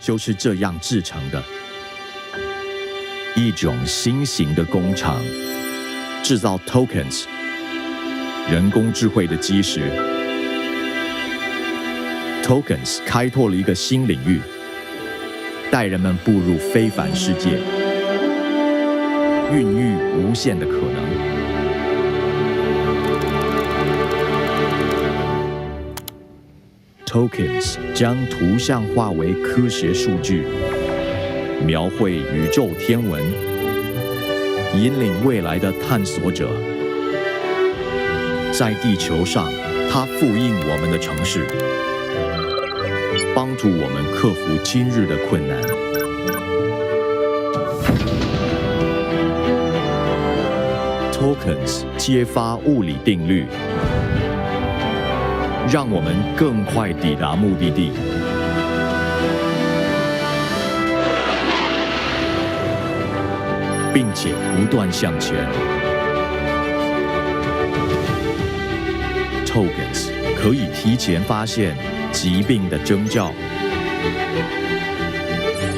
就是这样制成的。一种新型的工厂，制造 tokens， 人工智慧的基石。tokens 开拓了一个新领域，带人们步入非凡世界，孕育无限的可能。tokens 将图像化为科学数据，描绘宇宙天文，引领未来的探索者。在地球上，它复印我们的城市，帮助我们克服今日的困难。tokens 揭发物理定律，让我们更快抵达目的地。并且不断向前。tokens 可以提前发现疾病的征兆，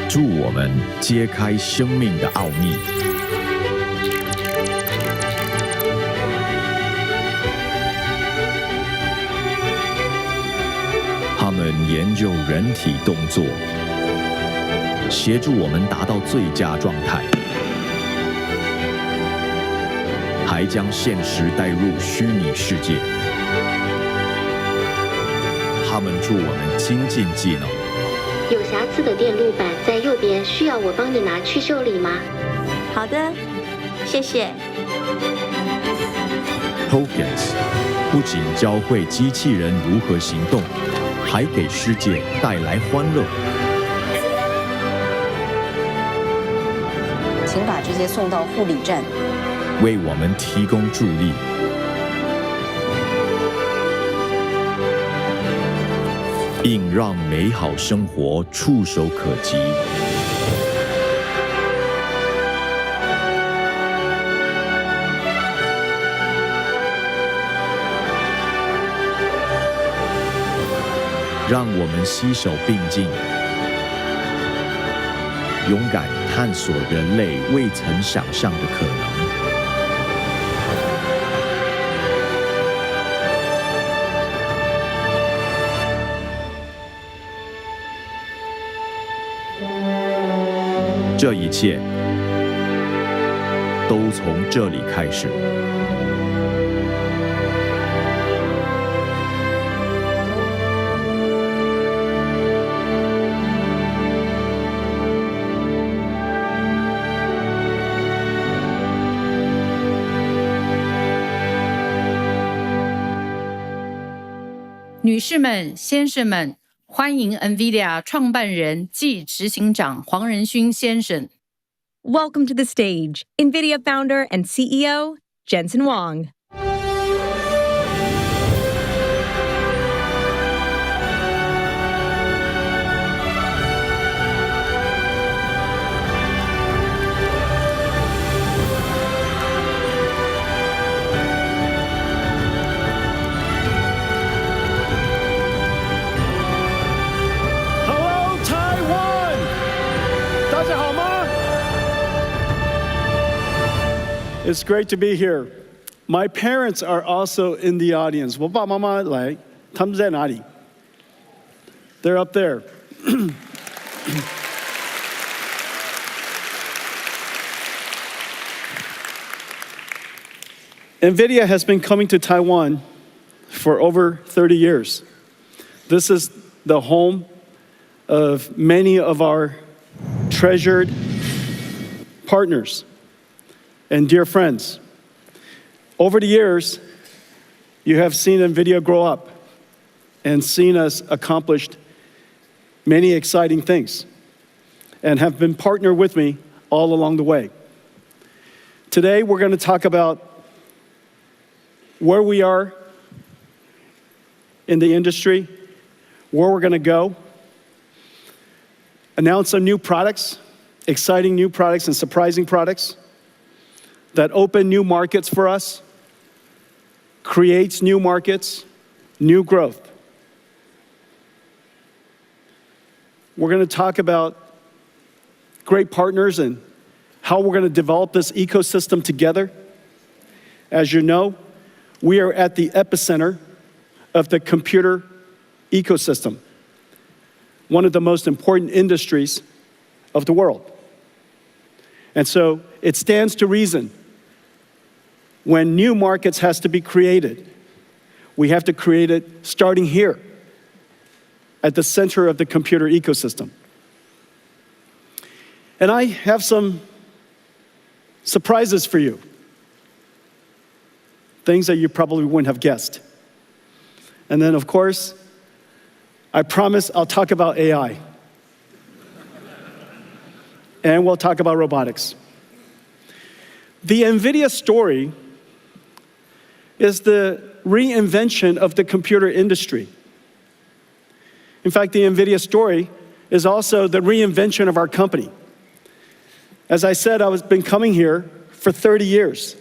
助我们揭开生命的奥秘。他们研究人体动作，协助我们达到最佳状态，还将现实带入虚拟世界。他们助我们精进技能。有瑕疵的电路板在右边，需要我帮你拿去修理吗？好的，谢谢。tokens 不仅教会机器人如何行动，还给世界带来欢乐。请把这些送到护理站，为我们提供助力。并让美好生活触手可及。让我们携手并进，勇敢探索人类未曾想象的可能。这一切都从这里开始。女士们、先生们，欢迎 NVIDIA 创办人暨执行长黄仁勋先生。Welcome to the stage, NVIDIA founder and CEO, Jensen Huang. It's great to be here. My parents are also in the audience. 我爸妈妈来，他们在哪里？ They're up there. NVIDIA has been coming to Taiwan for over 30 years. This is the home of many of our treasured partners and dear friends. Over the years, you have seen NVIDIA grow up and seen us accomplish many exciting things and have been partnered with me all along the way. Today, we're going to talk about where we are in the industry, where we're going to go, announce some new products, exciting new products and surprising products that open new markets for us, creates new markets, new growth. We're going to talk about great partners and how we're going to develop this ecosystem together. As you know, we are at the epicenter of the computer ecosystem, one of the most important industries of the world. And so it stands to reason when new markets has to be created, we have to create it starting here at the center of the computer ecosystem. And I have some surprises for you, things that you probably wouldn't have guessed. And then, of course, I promise I'll talk about AI. And we'll talk about robotics. The NVIDIA story is the reinvention of the computer industry. In fact, the NVIDIA story is also the reinvention of our company. As I said, I've been coming here for 30 years.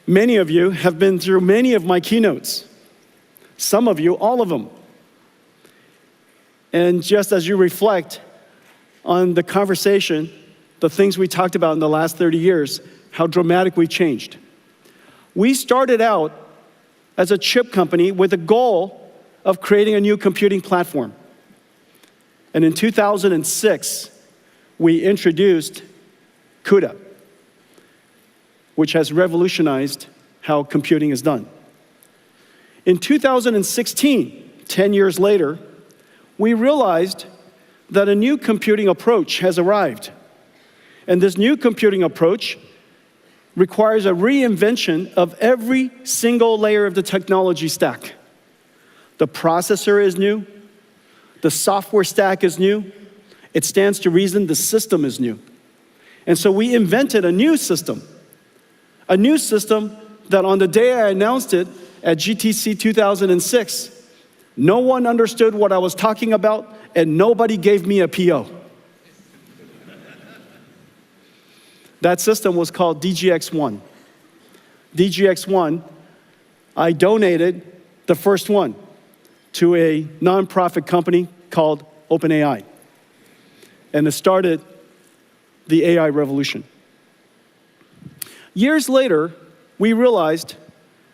Many of you have been through many of my keynotes. Some of you, all of them. And just as you reflect on the conversation, the things we talked about in the last 30 years, how dramatically changed. We started out as a chip company with a goal of creating a new computing platform. And in 2006, we introduced CUDA, which has revolutionized how computing is done. In 2016, 10 years later, we realized that a new computing approach has arrived. And this new computing approach requires a reinvention of every single layer of the technology stack. The processor is new, the software stack is new, it stands to reason the system is new. And so we invented a new system that on the day I announced it at GTC 2006, no one understood what I was talking about and nobody gave me a PO. That system was called DGX-1. DGX-1, I donated the first one to a nonprofit company called OpenAI. And it started the AI revolution. Years later, we realized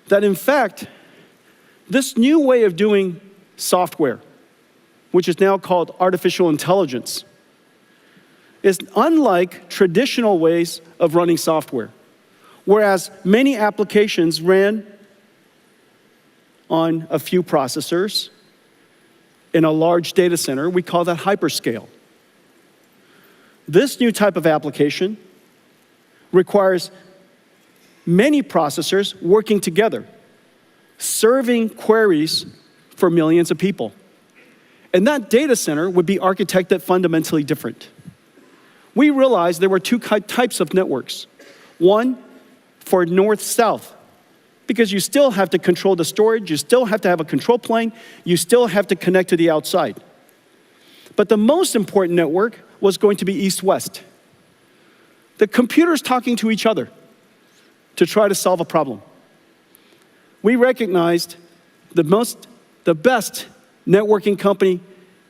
that in fact, this new way of doing software, which is now called artificial intelligence, is unlike traditional ways of running software. Whereas many applications ran on a few processors in a large data center, we call that hyperscale. This new type of application requires many processors working together, serving queries for millions of people. And that data center would be architected fundamentally different. We realized there were two types of networks. One for north-south, because you still have to control the storage, you still have to have a control plane, you still have to connect to the outside. But the most important network was going to be east-west. The computers talking to each other to try to solve a problem. We recognized the best networking company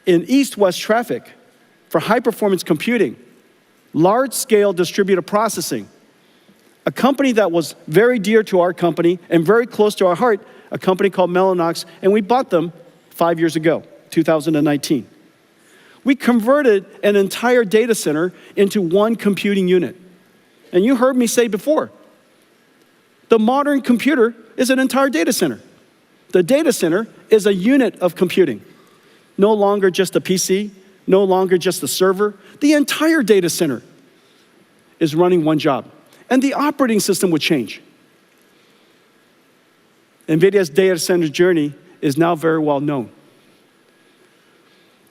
in east-west traffic for high-performance computing, large-scale distributed processing, a company that was very dear to our company and very close to our heart, a company called Mellanox, and we bought them 5 years ago, 2019. We converted an entire data center into one computing unit. And you heard me say before, the modern computer is an entire data center. The data center is a unit of computing. No longer just a PC, no longer just a server. The entire data center is running one job. And the operating system would change. NVIDIA's data center journey is now very well known.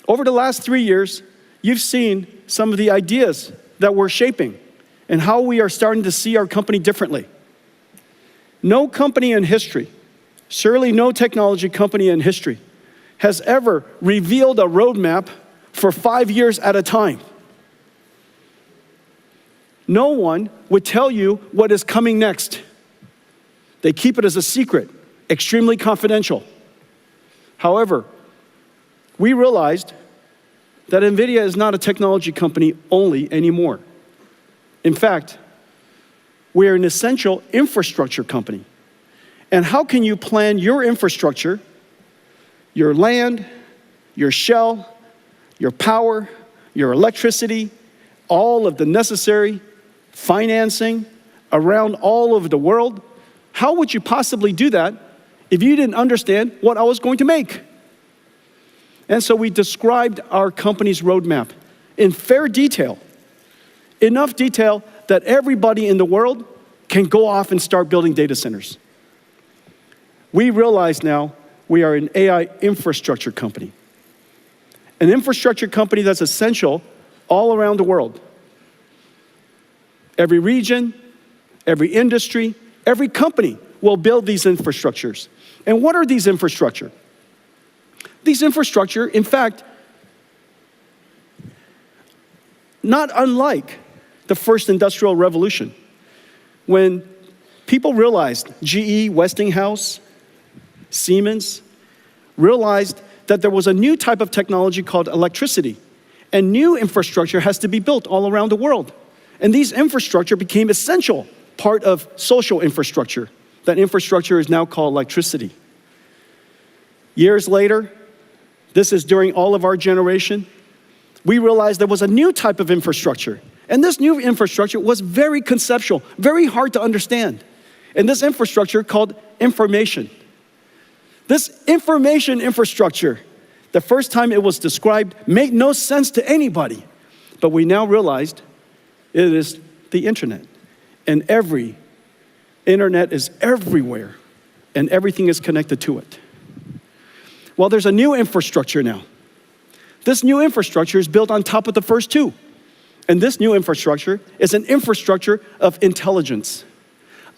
Over the last 3 years, you've seen some of the ideas that we're shaping and how we are starting to see our company differently. No company in history, surely no technology company in history, has ever revealed a roadmap for 5 years at a time. No one would tell you what is coming next. They keep it as a secret, extremely confidential. However, we realized that NVIDIA is not a technology company only anymore. In fact, we are an essential infrastructure company. And how can you plan your infrastructure, your land, your shell, your power, your electricity, all of the necessary financing around all over the world? How would you possibly do that if you didn't understand what I was going to make? And so we described our company's roadmap in fair detail, enough detail that everybody in the world can go off and start building data centers. We realize now we are an AI infrastructure company. An infrastructure company that's essential all around the world. Every region, every industry, every company will build these infrastructures. And what are these infrastructure? These infrastructure, in fact, not unlike the first industrial revolution, when people realized, GE, Westinghouse, Siemens, realized that there was a new type of technology called electricity, and new infrastructure has to be built all around the world. And these infrastructure became essential part of social infrastructure. That infrastructure is now called electricity. Years later, this is during all of our generation, we realized there was a new type of infrastructure. And this new infrastructure was very conceptual, very hard to understand. And this infrastructure called information. This information infrastructure, the first time it was described, made no sense to anybody. But we now realized it is the internet. And every internet is everywhere, and everything is connected to it. Well, there's a new infrastructure now. This new infrastructure is built on top of the first two. And this new infrastructure is an infrastructure of intelligence.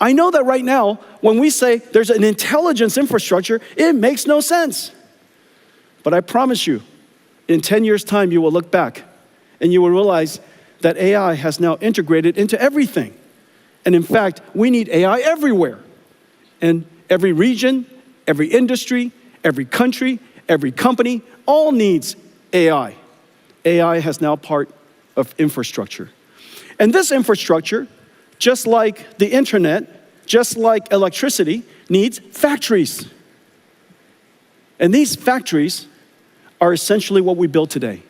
I know that right now, when we say there's an intelligence infrastructure, it makes no sense. But I promise you, in 10 years' time, you will look back and you will realize that AI has now integrated into everything. And in fact, we need AI everywhere. And every region, every industry, every country, every company, all needs AI. AI has now part of infrastructure. And this infrastructure, just like the internet, just like electricity, needs factories. And these factories are essentially what we build today.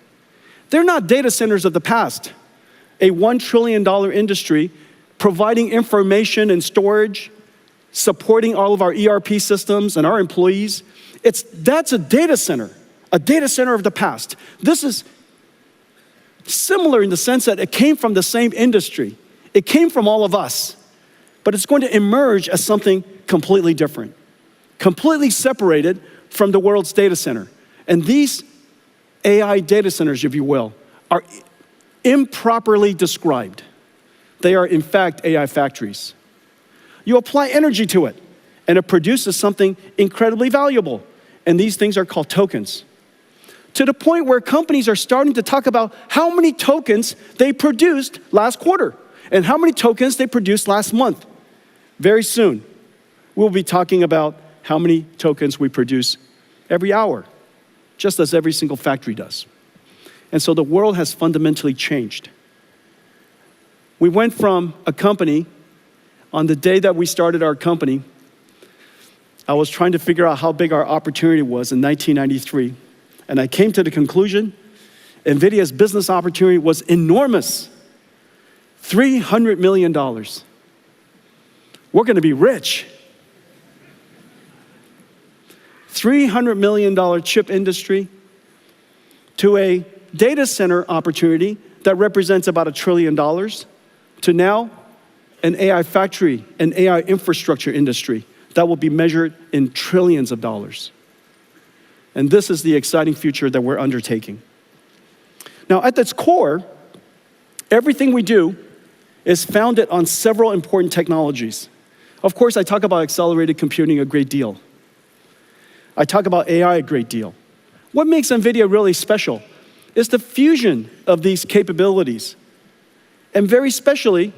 They're not data centers of the past, a $1 trillion industry providing information and storage, supporting all of our ERP systems and our employees. That's a data center of the past. This is similar in the sense that it came from the same industry. It came from all of us, but it's going to emerge as something completely different, completely separated from the world's data center. And these AI data centers, if you will, are improperly described. They are, in fact, AI factories. You apply energy to it, and it produces something incredibly valuable. And these things are called tokens. To the point where companies are starting to talk about how many tokens they produced last quarter and how many tokens they produced last month. Very soon, we'll be talking about how many tokens we produce every hour, just as every single factory does. And so the world has fundamentally changed. We went from a company, on the day that we started our company, I was trying to figure out how big our opportunity was in 1993. And I came to the conclusion, NVIDIA's business opportunity was enormous. $300 million. We're going to be rich. $300 million chip industry to a data center opportunity that represents about $1 trillion to now an AI factory, an AI infrastructure industry that will be measured in trillions of dollars. And this is the exciting future that we're undertaking. Now, at its core, everything we do is founded on several important technologies. Of course, I talk about accelerated computing a great deal. I talk about AI a great deal. What makes NVIDIA really special is the fusion of these capabilities. And very especially,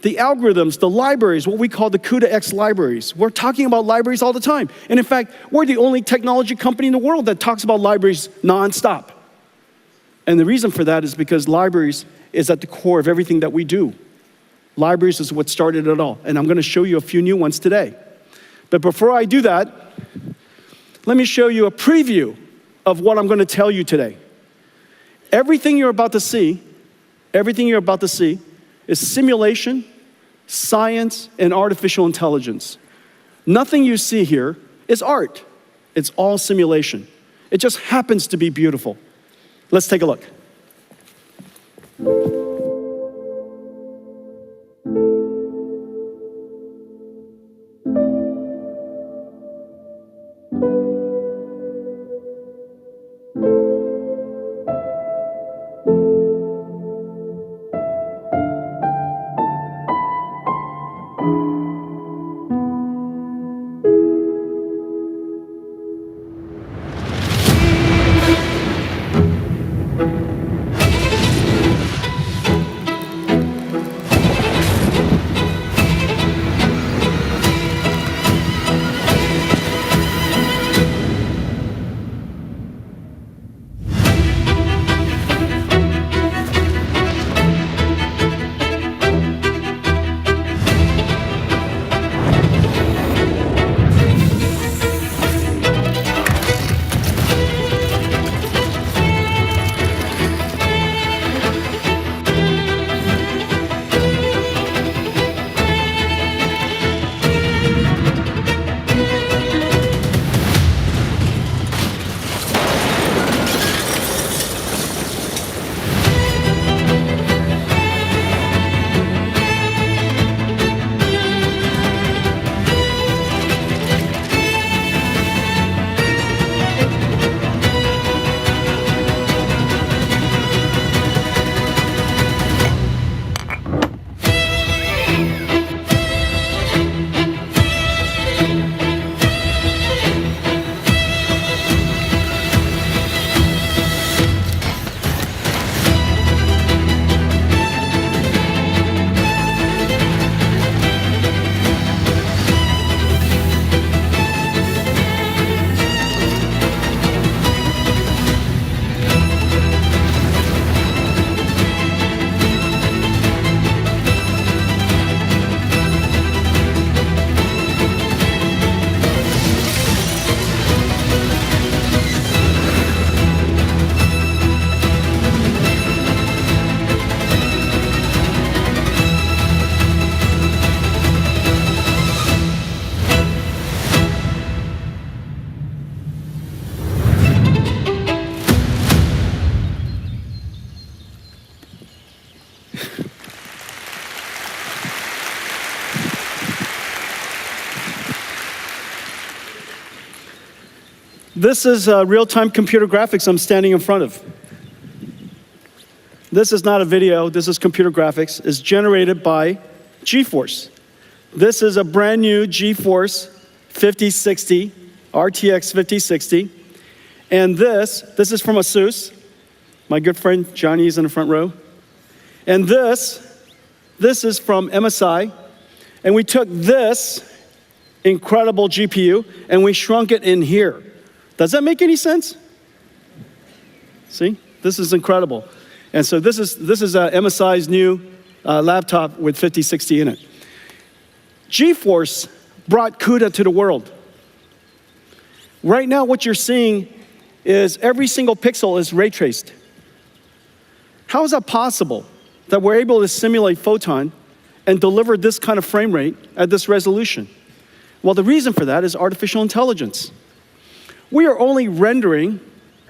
the algorithms, the libraries, what we call the COMPUTEX libraries. We're talking about libraries all the time. And in fact, we're the only technology company in the world that talks about libraries nonstop. And the reason for that is because libraries is at the core of everything that we do. Libraries is what started it all. And I'm going to show you a few new ones today. But before I do that, let me show you a preview of what I'm going to tell you today. Everything you're about to see is simulation, science, and artificial intelligence. Nothing you see here is art. It's all simulation. It just happens to be beautiful. Let's take a look. This is real-time computer graphics I'm standing in front of. This is not a video, this is computer graphics. It's generated by GeForce. This is a brand new GeForce 5060, RTX 5060. And this is from ASUS. My good friend Johnny is in the front row. And this is from MSI. And we took this incredible GPU and we shrunk it in here. Does that make any sense? See, this is incredible. And so this is MSI's new laptop with 5060 in it. GeForce brought CUDA to the world. Right now what you're seeing is every single pixel is ray traced. How is that possible that we're able to simulate photon and deliver this kind of frame rate at this resolution? Well, the reason for that is artificial intelligence. We're only rendering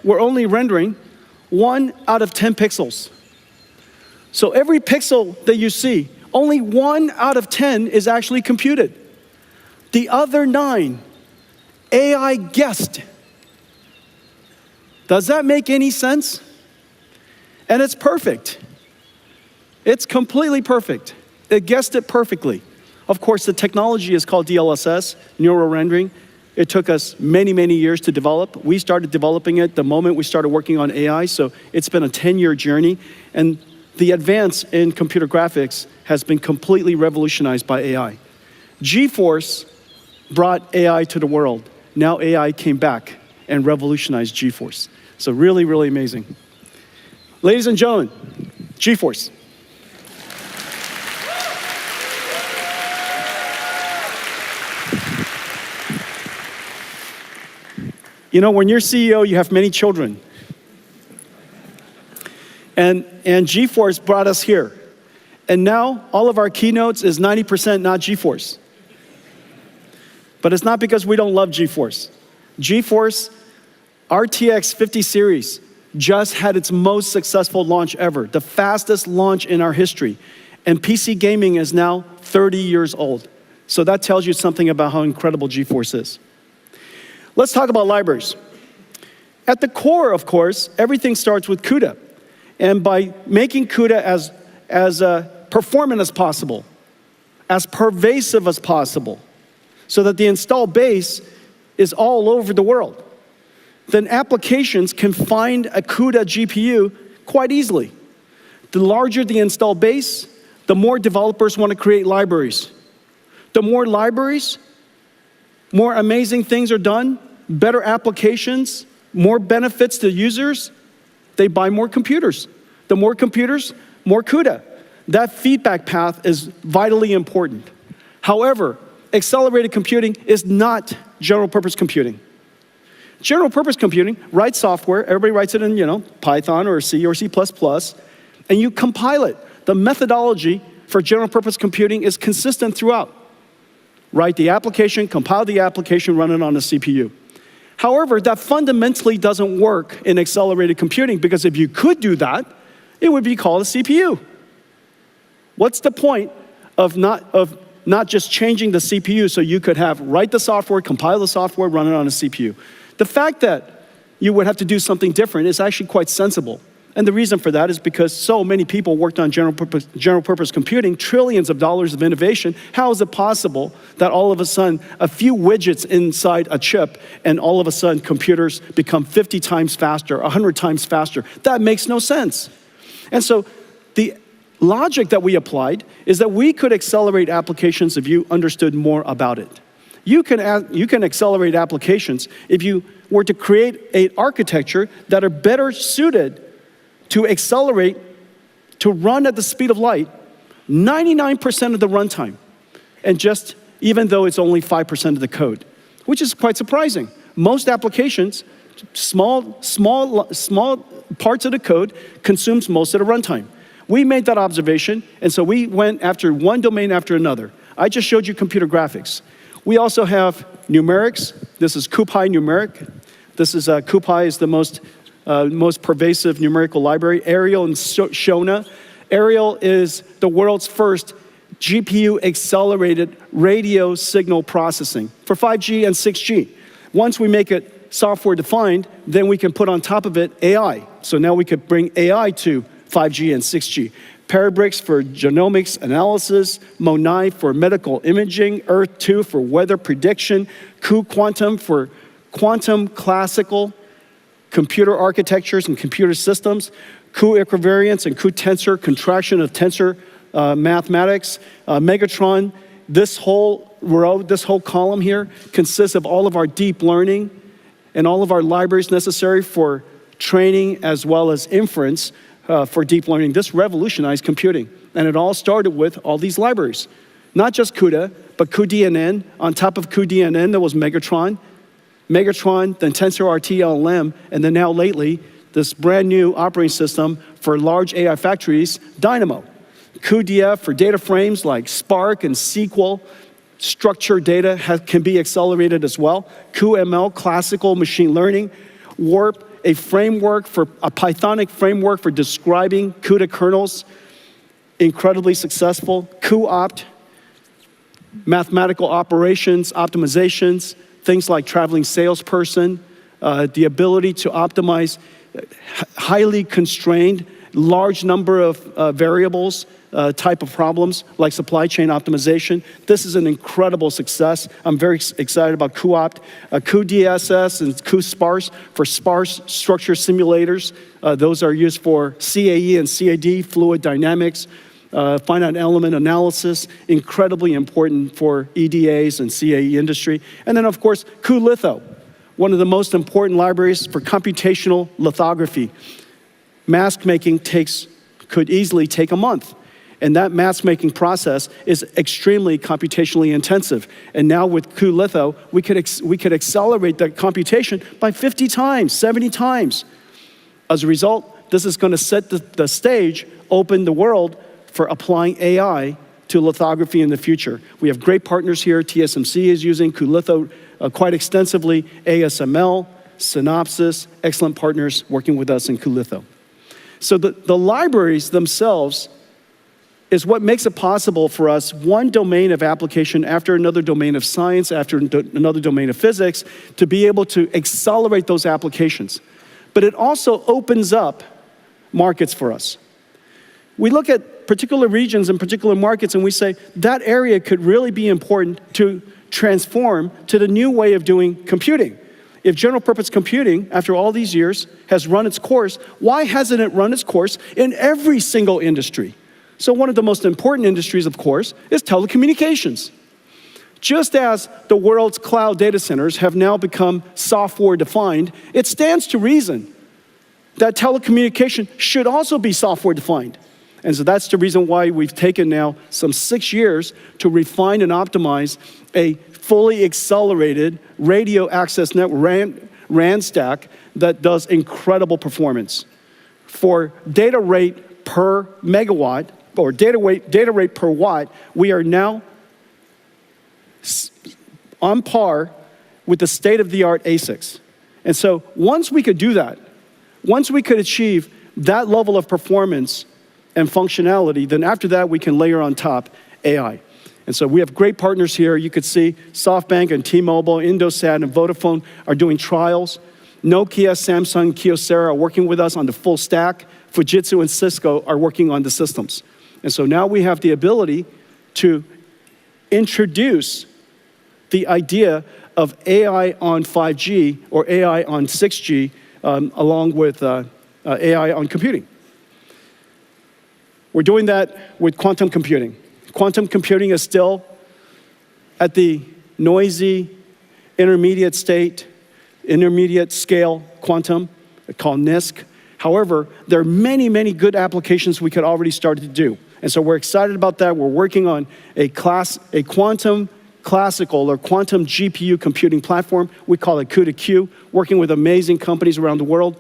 1 out of 10 pixels. So every pixel that you see, only 1 out of 10 is actually computed. The other 9, AI guessed. Does that make any sense? And it's perfect. It's completely perfect. It guessed it perfectly. Of course, the technology is called DLSS, neural rendering. It took us many, many years to develop. We started developing it the moment we started working on AI, so it's been a 10-year journey. And the advance in computer graphics has been completely revolutionized by AI. GeForce brought AI to the world. Now AI came back and revolutionized GeForce. So really, really amazing. Ladies and gentlemen, GeForce. You know, when you're CEO, you have many children. And GeForce brought us here. And now all of our keynotes is 90% not GeForce. But it's not because we don't love GeForce. GeForce RTX 50 series just had its most successful launch ever, the fastest launch in our history. And PC gaming is now 30 years old. So that tells you something about how incredible GeForce is. Let's talk about libraries. At the core, of course, everything starts with CUDA. And by making CUDA as performant as possible, as pervasive as possible, so that the installed base is all over the world, then applications can find a CUDA GPU quite easily. The larger the installed base, the more developers want to create libraries. The more libraries, more amazing things are done, better applications, more benefits to users, they buy more computers. The more computers, more CUDA. That feedback path is vitally important. However, accelerated computing is not general purpose computing. General purpose computing, write software, everybody writes it in, Python or C or C++, and you compile it. The methodology for general purpose computing is consistent throughout. Write the application, compile the application, run it on a CPU. However, that fundamentally doesn't work in accelerated computing, because if you could do that, it would be called a CPU. What's the point of not just changing the CPU so you could write the software, compile the software, run it on a CPU? The fact that you would have to do something different is actually quite sensible. And the reason for that is because so many people worked on general purpose computing, trillions of dollars of innovation. How is it possible that all of a sudden a few widgets inside a chip and all of a sudden computers become 50 times faster, 100 times faster? That makes no sense. And so the logic that we applied is that we could accelerate applications if you understood more about it. You can accelerate applications if you were to create an architecture that are better suited to accelerate, to run at the speed of light, 99% of the runtime, and even though it's only 5% of the code, which is quite surprising. Most applications, small parts of the code consumes most of the runtime. We made that observation, and so we went after one domain after another. I just showed you computer graphics. We also have numerics. This is CuPy numeric. This is CuPy is the most pervasive numerical library. Arial and Shona. Arial is the world's first GPU accelerated radio signal processing for 5G and 6G. Once we make it software defined, then we can put on top of it AI. So now we could bring AI to 5G and 6G. Parabricks for genomics analysis, MONAI for medical imaging, Earth-2 for weather prediction, cuQuantum for quantum classical computer architectures and computer systems, cuEquivariance and cuTensor, contraction of tensor mathematics, Megatron. This whole row, this whole column here consists of all of our deep learning and all of our libraries necessary for training as well as inference for deep learning. This revolutionized computing. And it all started with all these libraries. Not just CUDA, but cuDNN. On top of cuDNN, there was Megatron, then TensorRT LLM, and then now lately, this brand new operating system for large AI factories, Dynamo. cuDF for data frames like Spark and SQL. Structured data can be accelerated as well. cuML, classical machine learning. Warp, a Pythonic framework for describing CUDA kernels, incredibly successful. cuOpt, mathematical operations, optimizations, things like traveling salesperson, the ability to optimize highly constrained large number of variables type of problems like supply chain optimization. This is an incredible success. I'm very excited about cuOpt, cuDSS and cuSparse for sparse structure simulators. Those are used for CAE and CAD, fluid dynamics, finite element analysis, incredibly important for EDAs and CAE industry. And then of course, cuLitho, one of the most important libraries for computational lithography. Mask making could easily take a month. And that mask making process is extremely computationally intensive. And now with cuLitho, we could accelerate that computation by 50 times, 70 times. As a result, this is going to set the stage, open the world for applying AI to lithography in the future. We have great partners here. TSMC is using cuLitho quite extensively. ASML, Synopsys, excellent partners working with us in cuLitho. So the libraries themselves is what makes it possible for us, one domain of application after another domain of science, after another domain of physics, to be able to accelerate those applications. But it also opens up markets for us. We look at particular regions and particular markets and we say, that area could really be important to transform to the new way of doing computing. If general purpose computing, after all these years, has run its course, why hasn't it run its course in every single industry? So one of the most important industries, of course, is telecommunications. Just as the world's cloud data centers have now become software-defined, it stands to reason that telecommunication should also be software-defined. And so that's the reason why we've taken now some 6 years to refine and optimize a fully accelerated radio access network, RAN stack, that does incredible performance. For data rate per megawatt, or data rate per watt, we are now on par with the state-of-the-art ASICs. And so once we could do that, once we could achieve that level of performance and functionality, then after that we can layer on top AI. And so we have great partners here. You could see SoftBank and T-Mobile, Indosat and Vodafone are doing trials. Nokia, Samsung, Kyocera are working with us on the full stack. Fujitsu and Cisco are working on the systems. And so now we have the ability to introduce the idea of AI on 5G or AI on 6G along with AI on computing. We're doing that with quantum computing. Quantum computing is still at the noisy, intermediate scale quantum, called NISQ. However, there are many, many good applications we could already start to do. And so we're excited about that. We're working on a quantum classical or quantum GPU computing platform. We call it Q2Q, working with amazing companies around the world.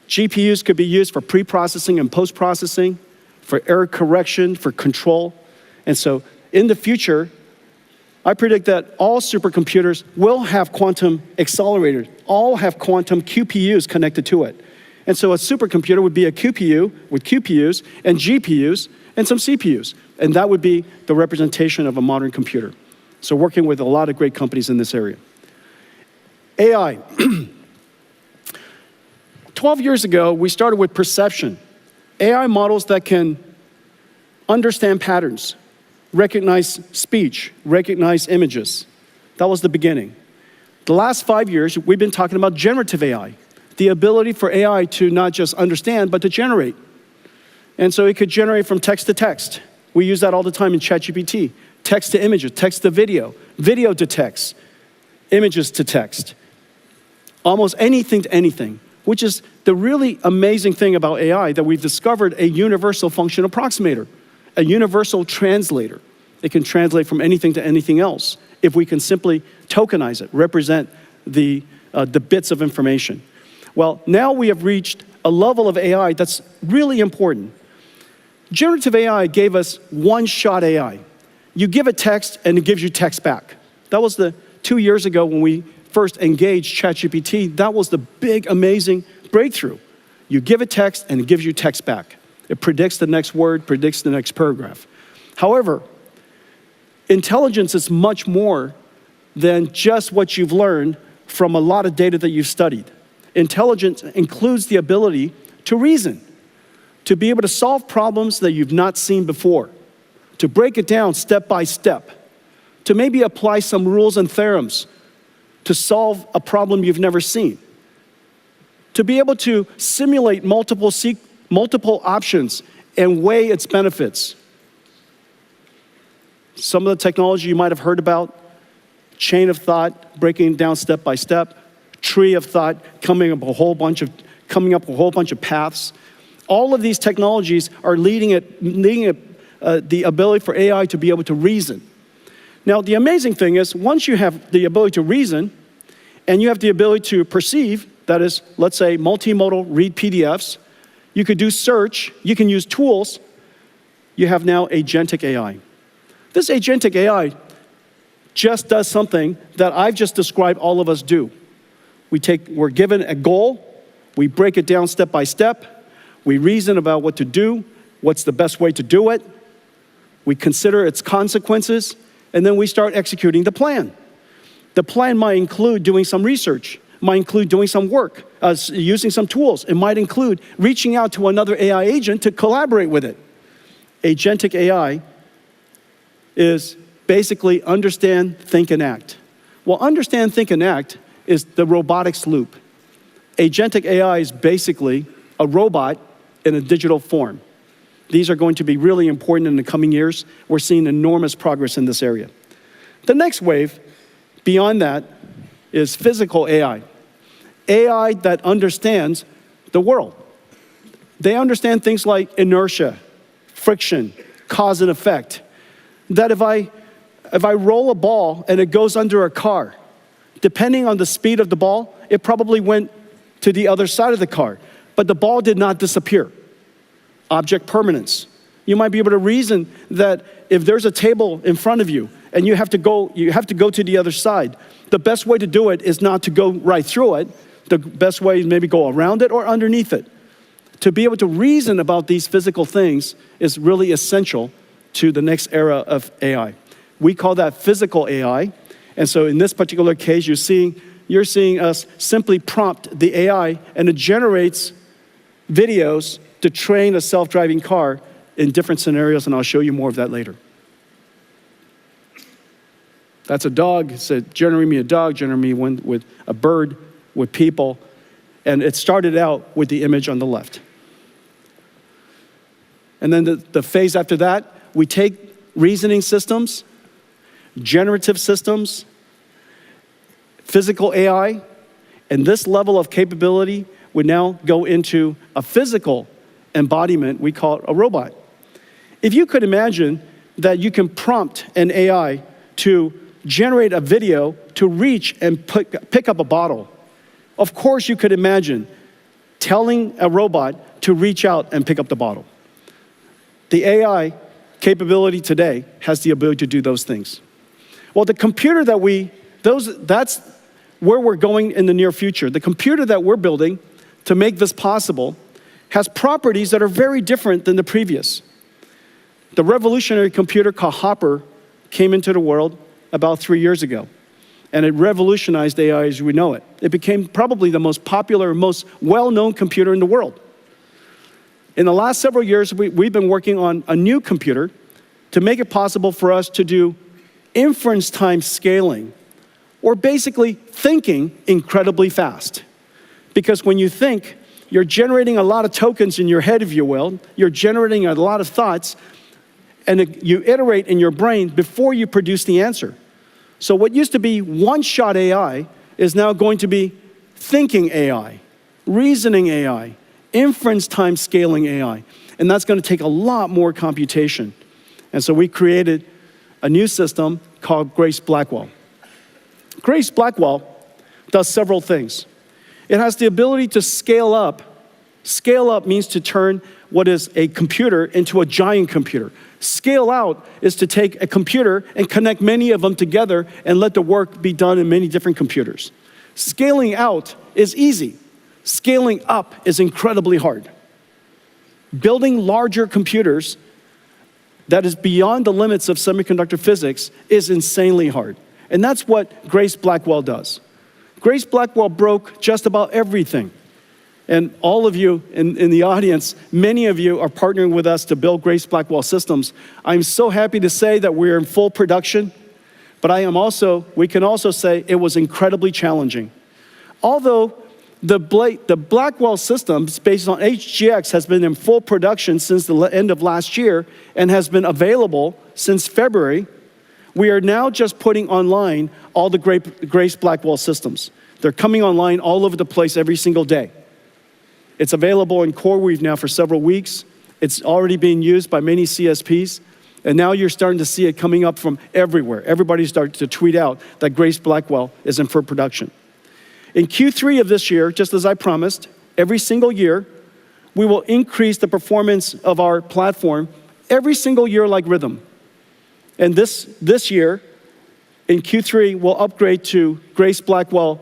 GPUs could be used for pre-processing and post-processing, for error correction, for control. And so in the future, I predict that all supercomputers will have quantum accelerators, all have quantum QPUs connected to it. And so a supercomputer would be a QPU with QPUs and GPUs and some CPUs. And that would be the representation of a modern computer. So working with a lot of great companies in this area. AI. 12 years ago, we started with perception. AI models that can understand patterns, recognize speech, recognize images. That was the beginning. The last 5 years, we've been talking about generative AI, the ability for AI to not just understand, but to generate. And so it could generate from text to text. We use that all the time in ChatGPT. Text to images, text to video, video to text, images to text. Almost anything to anything, which is the really amazing thing about AI, that we've discovered a universal function approximator, a universal translator. It can translate from anything to anything else if we can simply tokenize it, represent the bits of information. Well, now we have reached a level of AI that's really important. Generative AI gave us one-shot AI. You give it text and it gives you text back. That was 2 years ago when we first engaged ChatGPT. That was the big, amazing breakthrough. You give it text and it gives you text back. It predicts the next word, predicts the next paragraph. However, intelligence is much more than just what you've learned from a lot of data that you've studied. Intelligence includes the ability to reason, to be able to solve problems that you've not seen before, to break it down step by step, to maybe apply some rules and theorems to solve a problem you've never seen, to be able to simulate multiple options and weigh its benefits. Some of the technology you might have heard about, chain of thought, breaking it down step by step, tree of thought, coming up a whole bunch of paths. All of these technologies are leading the ability for AI to be able to reason. Now, the amazing thing is, once you have the ability to reason, and you have the ability to perceive, that is, let's say, multimodal read PDFs, you could do search, you can use tools, you have now agentic AI. This agentic AI just does something that I've just described all of us do. We're given a goal, we break it down step by step, we reason about what to do, what's the best way to do it, we consider its consequences, and then we start executing the plan. The plan might include doing some research, might include doing some work, using some tools. It might include reaching out to another AI agent to collaborate with it. Agentic AI is basically understand, think, and act. Well, understand, think, and act is the robotics loop. Agentic AI is basically a robot in a digital form. These are going to be really important in the coming years. We're seeing enormous progress in this area. The next wave, beyond that, is physical AI. AI that understands the world. They understand things like inertia, friction, cause and effect. That if I roll a ball and it goes under a car, depending on the speed of the ball, it probably went to the other side of the car. But the ball did not disappear. Object permanence. You might be able to reason that if there's a table in front of you and you have to go to the other side, the best way to do it is not to go right through it. The best way is maybe go around it or underneath it. To be able to reason about these physical things is really essential to the next era of AI. We call that physical AI. And so in this particular case, you're seeing us simply prompt the AI, and it generates videos to train a self-driving car in different scenarios, and I'll show you more of that later. That's a dog. It said, generate me a dog, generate me one with a bird, with people. And it started out with the image on the left. And then the phase after that, we take reasoning systems, generative systems, physical AI, and this level of capability would now go into a physical embodiment. We call it a robot. If you could imagine that you can prompt an AI to generate a video to reach and pick up a bottle, of course you could imagine telling a robot to reach out and pick up the bottle. The AI capability today has the ability to do those things. Well, the computer that's where we're going in the near future. The computer that we're building to make this possible has properties that are very different than the previous. The revolutionary computer called Hopper came into the world about 3 years ago, and it revolutionized AI as we know it. It became probably the most popular, most well-known computer in the world. In the last several years, we've been working on a new computer to make it possible for us to do inference time scaling, or basically thinking incredibly fast. Because when you think, you're generating a lot of tokens in your head, if you will. You're generating a lot of thoughts, and you iterate in your brain before you produce the answer. So what used to be one-shot AI is now going to be thinking AI, reasoning AI, inference time scaling AI. And that's going to take a lot more computation. And so we created a new system called Grace Blackwell. Grace Blackwell does several things. It has the ability to scale up. Scale up means to turn what is a computer into a giant computer. Scale out is to take a computer and connect many of them together and let the work be done in many different computers. Scaling out is easy. Scaling up is incredibly hard. Building larger computers that is beyond the limits of semiconductor physics is insanely hard. And that's what Grace Blackwell does. Grace Blackwell broke just about everything. And all of you in the audience, many of you are partnering with us to build Grace Blackwell systems. I'm so happy to say that we're in full production, but we can also say it was incredibly challenging. Although the Blackwell systems based on HGX has been in full production since the end of last year and has been available since February, we are now just putting online all the Grace Blackwell systems. They're coming online all over the place every single day. It's available in CoreWeave now for several weeks. It's already being used by many CSPs. And now you're starting to see it coming up from everywhere. Everybody's starting to tweet out that Grace Blackwell is in full production. In Q3 of this year, just as I promised, every single year, we will increase the performance of our platform every single year like rhythm. And this year, in Q3, we'll upgrade to Grace Blackwell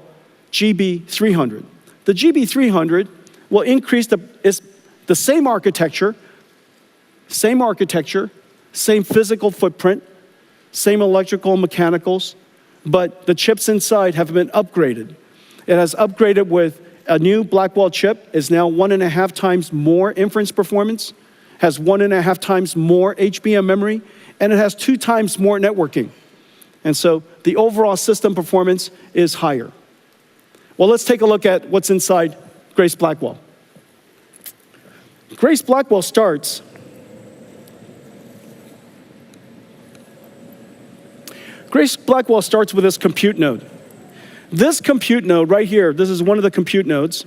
GB300. The GB300 will increase the same architecture, same physical footprint, same electrical and mechanicals, but the chips inside have been upgraded. It has upgraded with a new Blackwell chip, is now 1.5 times more inference performance, has 1.5 times more HBM memory, and it has 2 times more networking. And so the overall system performance is higher. Well, let's take a look at what's inside Grace Blackwell. Grace Blackwell starts with this compute node. This compute node right here, this is one of the compute nodes.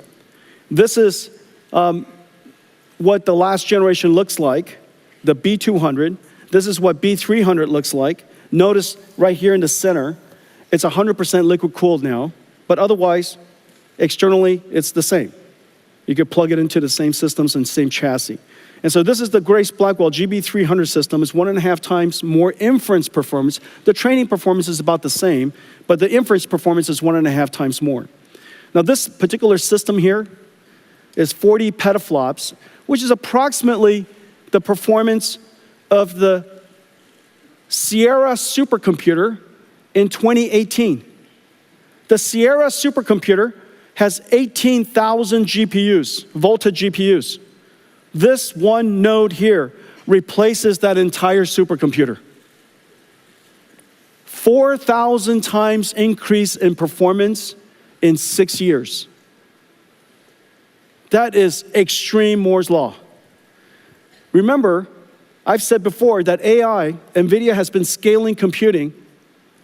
This is what the last generation looks like, the B200. This is what B300 looks like. Notice right here in the center, it's 100% liquid cooled now, but otherwise, externally, it's the same. You could plug it into the same systems and same chassis. And so this is the Grace Blackwell GB300 system. It's 1.5 times more inference performance. The training performance is about the same, but the inference performance is 1.5 times more. Now this particular system here is 40 petaflops, which is approximately the performance of the Sierra supercomputer in 2018. The Sierra supercomputer has 18,000 GPUs, Volta GPUs. This one node here replaces that entire supercomputer. 4,000 times increase in performance in 6 years. That is extreme Moore's law. Remember, I've said before that AI, NVIDIA has been scaling computing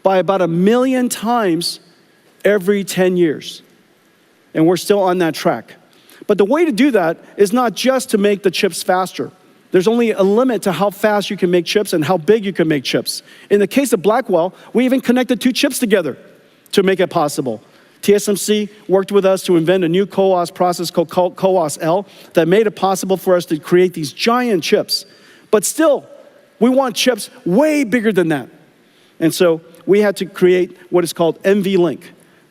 by about 1 million times every 10 years. And we're still on that track. But the way to do that is not just to make the chips faster. There's only a limit to how fast you can make chips and how big you can make chips. In the case of Blackwell, we even connected 2 chips together to make it possible. TSMC worked with us to invent a new CoWoS process called CoWoS-L that made it possible for us to create these giant chips. But still, we want chips way bigger than that. And so we had to create what is called NVLink.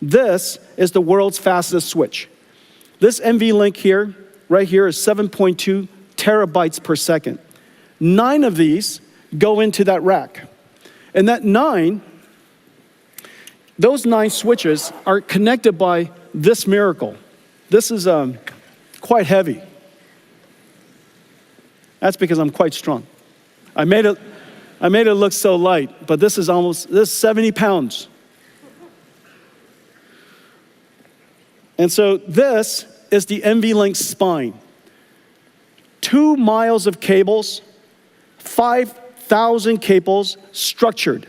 This is the world's fastest switch. This NVLink here, right here, is 7.2 terabytes per second. 9 of these go into that rack. And those 9 switches are connected by this miracle. This is quite heavy. That's because I'm quite strong. I made it look so light, but this is 70 pounds. And so this is the NVLink spine. 2 miles of cables, 5,000 cables structured,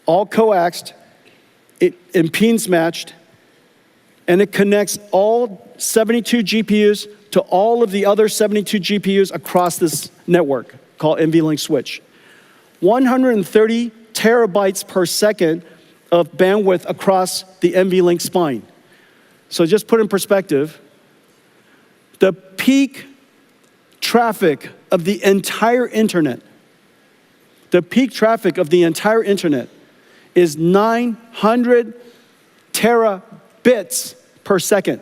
all coaxed, impedance matched, and it connects all 72 GPUs to all of the other 72 GPUs across this network called NVLink switch. 130 terabytes per second of bandwidth across the NVLink spine. So just put in perspective, the peak traffic of the entire internet, is 900 terabits per second.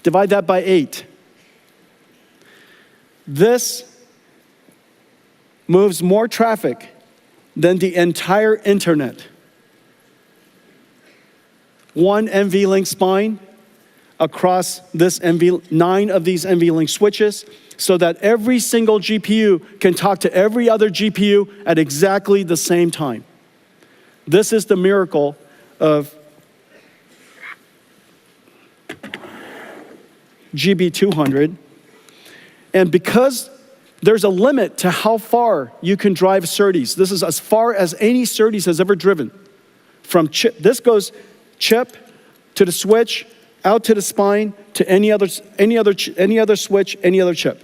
Divide that by 8. This moves more traffic than the entire internet. One NVLink spine across this 9 of these NVLink switches so that every single GPU can talk to every other GPU at exactly the same time. This is the miracle of GB200. And because there's a limit to how far you can drive SerDes, this is as far as any SerDes has ever driven. From chip, this goes chip to the switch, out to the spine, to any other switch, any other chip,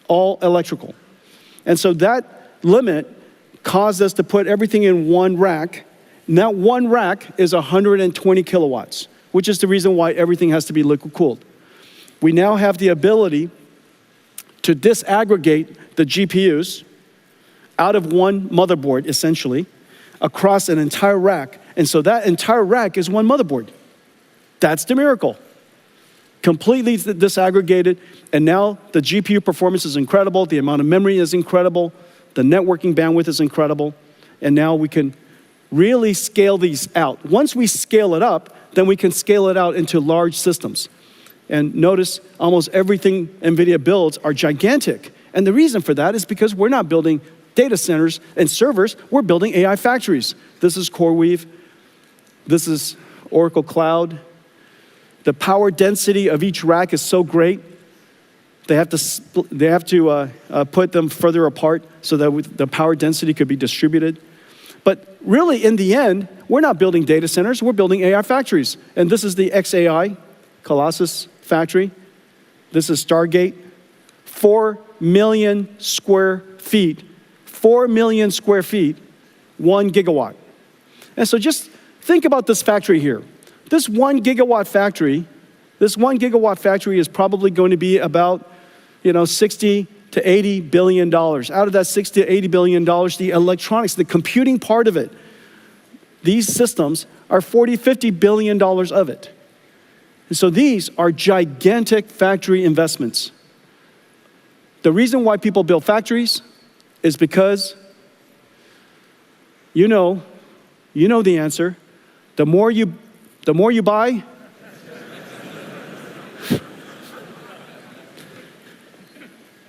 all electrical. And so that limit caused us to put everything in one rack. And that one rack is 120 kilowatts, which is the reason why everything has to be liquid cooled. We now have the ability to disaggregate the GPUs out of one motherboard, essentially, across an entire rack. And so that entire rack is one motherboard. That's the miracle. Completely disaggregated, and now the GPU performance is incredible, the amount of memory is incredible, the networking bandwidth is incredible, and now we can really scale these out. Once we scale it up, then we can scale it out into large systems. And notice almost everything NVIDIA builds are gigantic. And the reason for that is because we're not building data centers and servers, we're building AI factories. This is CoreWeave. This is Oracle Cloud. The power density of each rack is so great. They have to put them further apart so that the power density could be distributed. But really, in the end, we're not building data centers, we're building AI factories. And this is the XAI Colossus factory. This is Stargate. 4 million square feet. 4 million square feet, 1 gigawatt. And so just think about this factory here. This 1 gigawatt factory is probably going to be about, 60 to 80 billion dollars. Out of that 60 to 80 billion dollars, the electronics, the computing part of it, these systems are 40, 50 billion dollars of it. And so these are gigantic factory investments. The reason why people build factories is because you know the answer. The more you buy,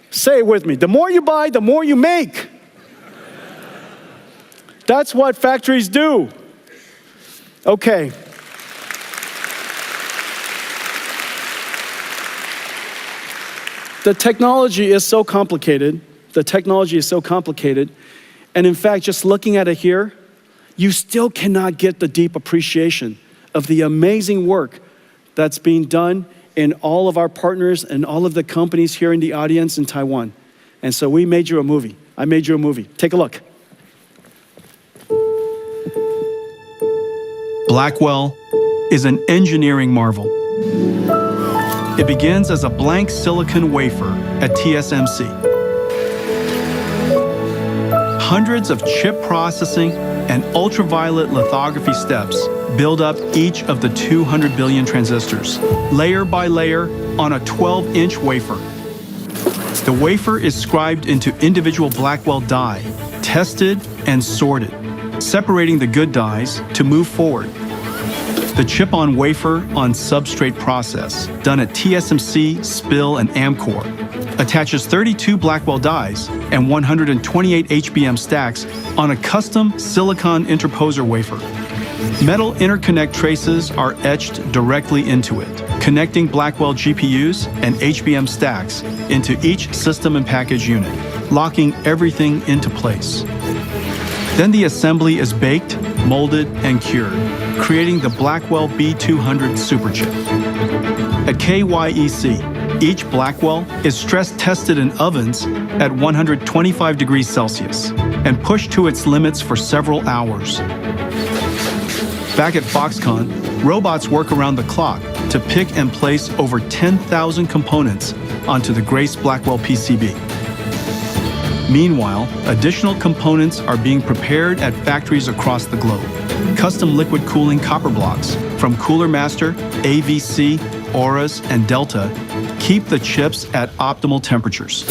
say it with me. The more you buy, the more you make. That's what factories do. Okay. The technology is so complicated. And in fact, just looking at it here, you still cannot get the deep appreciation of the amazing work that's being done in all of our partners and all of the companies here in the audience in Taiwan. And so we made you a movie. I made you a movie. Take a look. Blackwell is an engineering marvel. It begins as a blank silicon wafer at TSMC. Hundreds of chip processing and ultraviolet lithography steps build up each of the 200 billion transistors, layer by layer on a 12-inch wafer. The wafer is scribed into individual Blackwell die, tested and sorted, separating the good dies to move forward. The chip-on-wafer-on-substrate process, done at TSMC, SPIL, and Amkor, attaches 32 Blackwell dies and 128 HBM stacks on a custom silicon interposer wafer. Metal interconnect traces are etched directly into it, connecting Blackwell GPUs and HBM stacks into each system and package unit, locking everything into place. Then the assembly is baked, molded, and cured, creating the Blackwell B200 superchip. At KYEC, each Blackwell is stress tested in ovens at 125 degrees Celsius and pushed to its limits for several hours. Back at Foxconn, robots work around the clock to pick and place over 10,000 components onto the Grace Blackwell PCB. Meanwhile, additional components are being prepared at factories across the globe. Custom liquid cooling copper blocks from Cooler Master, AVC, Auras, and Delta keep the chips at optimal temperatures.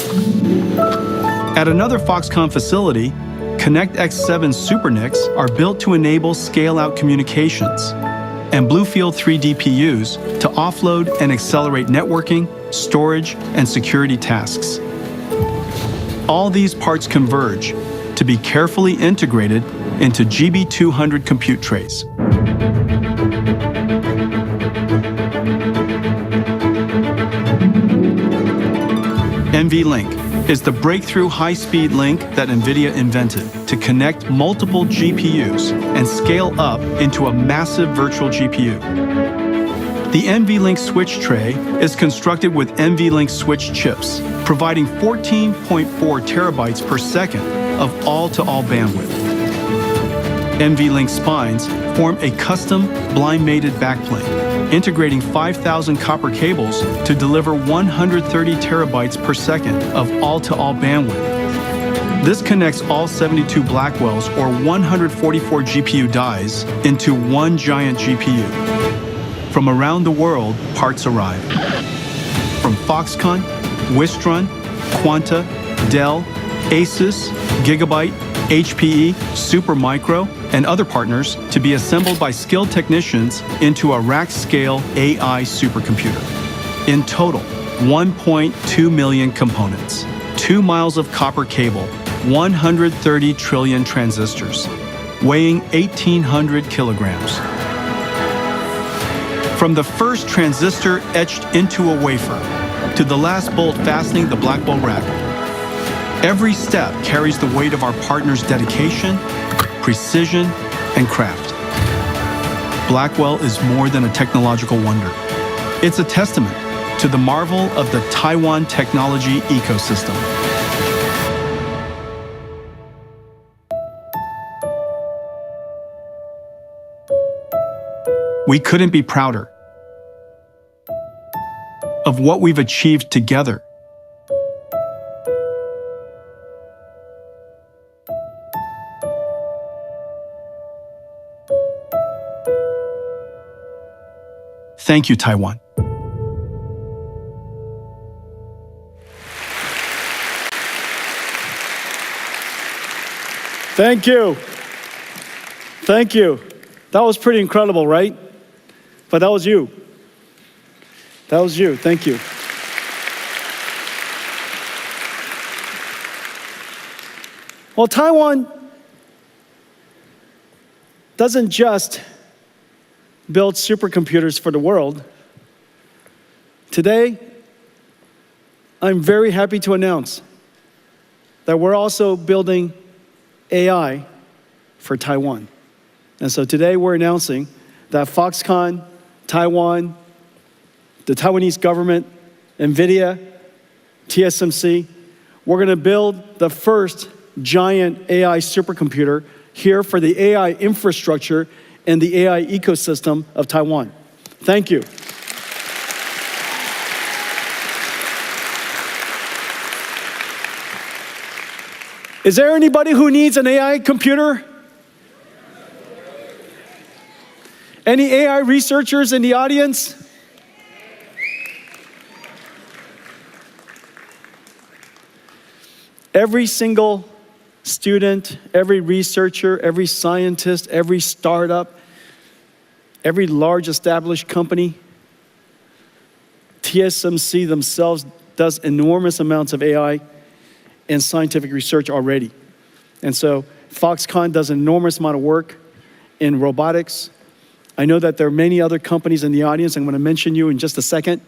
At another Foxconn facility, Connect X7 SuperNICs are built to enable scale-out communications. and Bluefield 3 DPUs to offload and accelerate networking, storage, and security tasks. All these parts converge to be carefully integrated into GB200 compute trays. NVLink is the breakthrough high-speed link that NVIDIA invented to connect multiple GPUs and scale up into a massive virtual GPU. The NVLink switch tray is constructed with NVLink switch chips, providing 14.4 terabytes per second of all-to-all bandwidth. NVLink spines form a custom blind-mated backplane, integrating 5,000 copper cables to deliver 130 terabytes per second of all-to-all bandwidth. This connects all 72 Blackwells or 144 GPU dies into one giant GPU. From around the world, parts arrive. From Foxconn, Wistron, Quanta, Dell, Asus, Gigabyte, HPE, Supermicro, and other partners to be assembled by skilled technicians into a rack-scale AI supercomputer. In total, 1.2 million components, 2 miles of copper cable, 130 trillion transistors, weighing 1,800 kilograms. From the first transistor etched into a wafer to the last bolt fastening the Blackwell rack, every step carries the weight of our partners' dedication, precision, and craft. Blackwell is more than a technological wonder. It's a testament to the marvel of the Taiwan technology ecosystem. We couldn't be prouder of what we've achieved together. Thank you, Taiwan. Thank you. Thank you. That was pretty incredible, right? But that was you. That was you. Thank you. Well, Taiwan doesn't just build supercomputers for the world. Today, I'm very happy to announce that we're also building AI for Taiwan. And so today we're announcing that Foxconn, Taiwan, the Taiwanese government, NVIDIA, TSMC, we're going to build the first giant AI supercomputer here for the AI infrastructure and the AI ecosystem of Taiwan. Thank you. Is there anybody who needs an AI computer? Any AI researchers in the audience? Every single student, every researcher, every scientist, every startup, every large established company, TSMC themselves does enormous amounts of AI and scientific research already. And so Foxconn does an enormous amount of work in robotics. I know that there are many other companies in the audience, I'm going to mention you in just a second,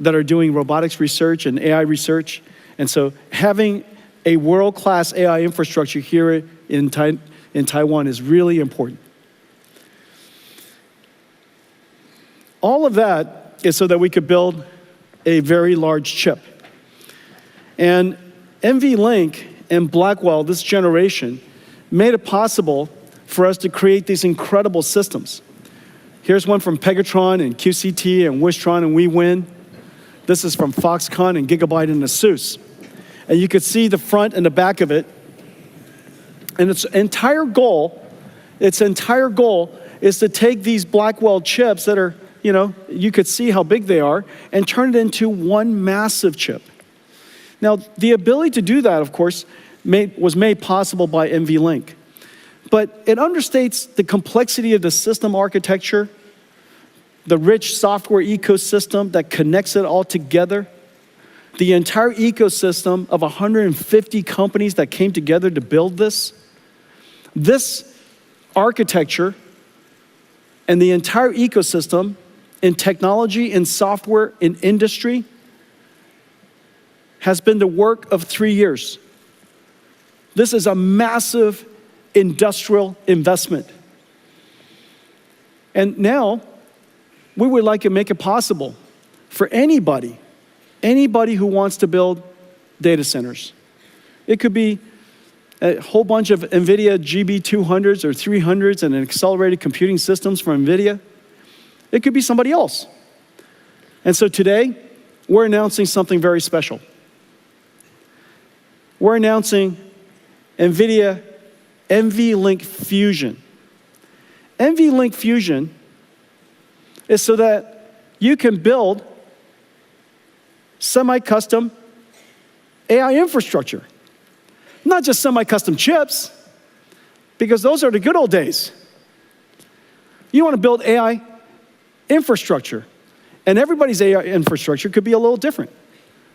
that are doing robotics research and AI research. And so having a world-class AI infrastructure here in Taiwan is really important. All of that is so that we could build a very large chip. And NVLink and Blackwell, this generation, made it possible for us to create these incredible systems. Here's one from Pegatron and QCT and Wistron and WeWin. This is from Foxconn and Gigabyte and Asus. And you could see the front and the back of it. And its entire goal is to take these Blackwell chips that are, you could see how big they are, and turn it into one massive chip. Now, the ability to do that, of course, was made possible by NVLink. But it understates the complexity of the system architecture the rich software ecosystem that connects it all together, the entire ecosystem of 150 companies that came together to build this architecture and the entire ecosystem in technology, in software, in industry has been the work of 3 years. This is a massive industrial investment. And now, we would like to make it possible for anybody who wants to build data centers. It could be a whole bunch of NVIDIA GB200s or 300s and accelerated computing systems from NVIDIA. It could be somebody else. And so today, we're announcing something very special. We're announcing NVIDIA NVLink Fusion. NVLink Fusion is so that you can build semi-custom AI infrastructure. Not just semi-custom chips, because those are the good old days. You want to build AI infrastructure, and everybody's AI infrastructure could be a little different.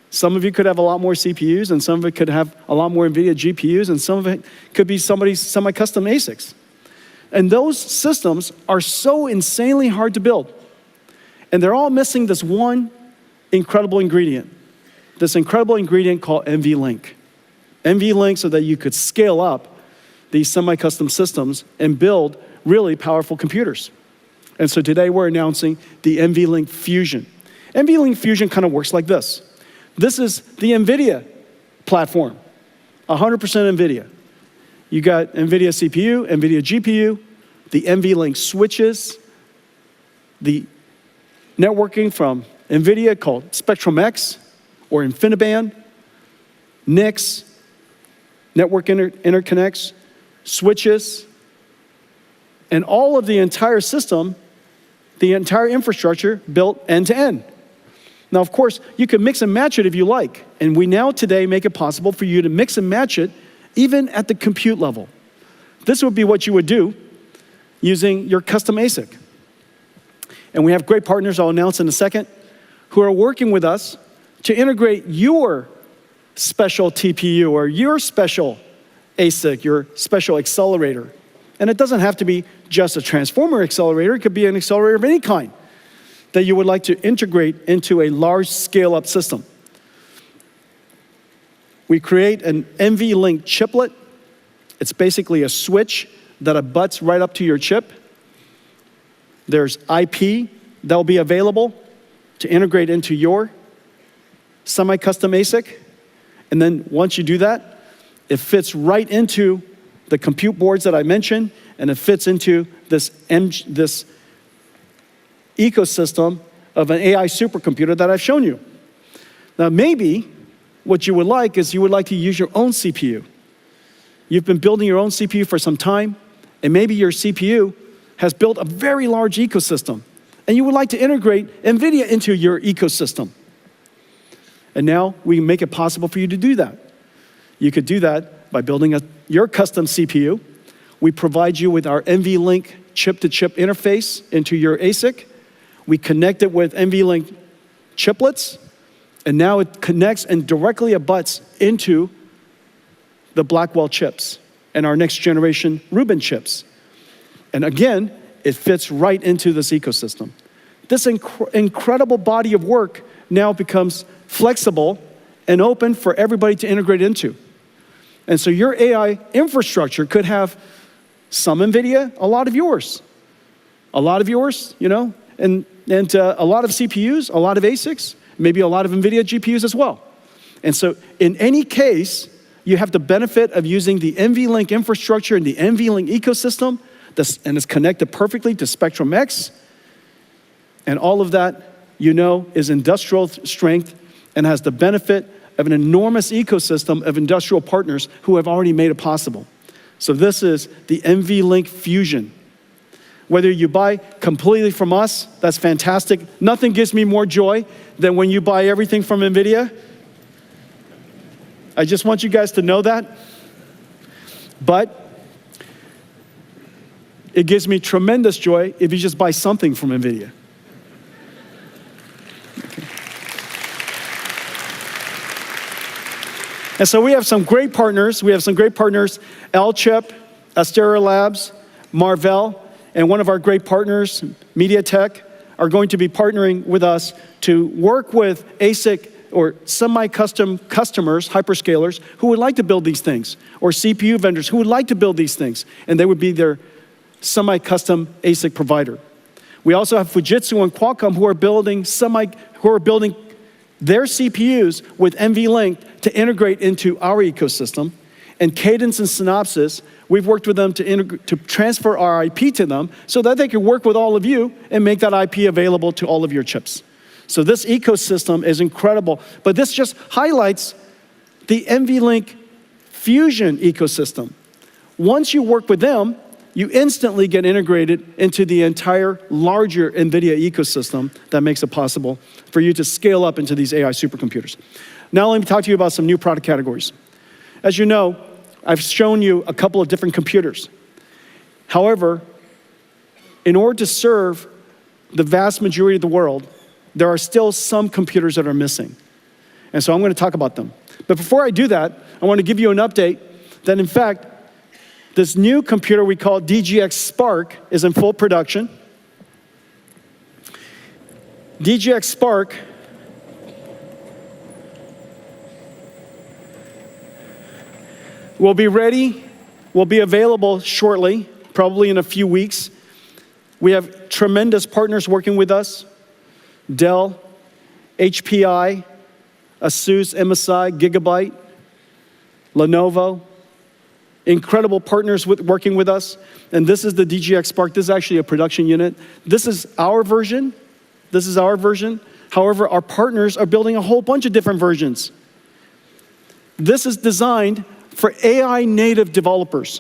Some of you could have a lot more CPUs, and some of it could have a lot more NVIDIA GPUs, and some of it could be somebody's semi-custom ASICs. And those systems are so insanely hard to build. And they're all missing this one incredible ingredient. This incredible ingredient called NVLink. NVLink so that you could scale up these semi-custom systems and build really powerful computers. And so today we're announcing the NVLink Fusion. NVLink Fusion kind of works like this. This is the NVIDIA platform, 100% NVIDIA. You got NVIDIA CPU, NVIDIA GPU, the NVLink switches, the networking from NVIDIA called Spectrum-X or InfiniBand, NICs, network interconnects, switches, and all of the entire system, the entire infrastructure built end-to-end. Now, of course, you can mix and match it if you like, and we now today make it possible for you to mix and match it even at the compute level. This would be what you would do using your custom ASIC. And we have great partners I'll announce in a second who are working with us to integrate your special TPU or your special ASIC, your special accelerator. And it doesn't have to be just a transformer accelerator. It could be an accelerator of any kind that you would like to integrate into a large scale-up system. We create an NVLink chiplet. It's basically a switch that abuts right up to your chip. There's IP that will be available to integrate into your semi-custom ASIC. And then once you do that, it fits right into the compute boards that I mentioned, and it fits into this ecosystem of an AI supercomputer that I've shown you. Now, maybe what you would like is you would like to use your own CPU. You've been building your own CPU for some time, and maybe your CPU has built a very large ecosystem, and you would like to integrate NVIDIA into your ecosystem. And now we make it possible for you to do that. You could do that by building your custom CPU. We provide you with our NVLink chip-to-chip interface into your ASIC. We connect it with NVLink chiplets, and now it connects and directly abuts into the Blackwell chips and our next generation Rubin chips. And again, it fits right into this ecosystem. This incredible body of work now becomes flexible and open for everybody to integrate into. And so your AI infrastructure could have some NVIDIA, a lot of yours. A lot of yours, you know, and a lot of CPUs, a lot of ASICs, maybe a lot of NVIDIA GPUs as well. And so in any case, you have the benefit of using the NVLink infrastructure and the NVLink ecosystem, and it's connected perfectly to Spectrum-X. And all of that, you know, is industrial strength and has the benefit of an enormous ecosystem of industrial partners who have already made it possible. So this is the NVLink Fusion. Whether you buy completely from us, that's fantastic. Nothing gives me more joy than when you buy everything from NVIDIA. I just want you guys to know that. But it gives me tremendous joy if you just buy something from NVIDIA. And so we have some great partners. L-Chip, Astera Labs, Marvell, and one of our great partners, MediaTek, are going to be partnering with us to work with ASIC or semi-custom customers, hyperscalers, who would like to build these things, or CPU vendors who would like to build these things, and they would be their semi-custom ASIC provider. We also have Fujitsu and Qualcomm who are building their CPUs with NVLink to integrate into our ecosystem. And Cadence and Synopsys, we've worked with them to transfer our IP to them so that they can work with all of you and make that IP available to all of your chips. So this ecosystem is incredible, but this just highlights the NVLink Fusion ecosystem. Once you work with them, you instantly get integrated into the entire larger NVIDIA ecosystem that makes it possible for you to scale up into these AI supercomputers. Now let me talk to you about some new product categories. As you know, I've shown you a couple of different computers. However, in order to serve the vast majority of the world, there are still some computers that are missing. And so I'm going to talk about them. But before I do that, I want to give you an update that, in fact, this new computer we call DGX Spark is in full production. DGX Spark will be ready, will be available shortly, probably in a few weeks. We have tremendous partners working with us: Dell, HPI, ASUS, MSI, Gigabyte, Lenovo. Incredible partners working with us. And this is the DGX Spark. This is actually a production unit. This is our version. However, our partners are building a whole bunch of different versions. This is designed for AI native developers.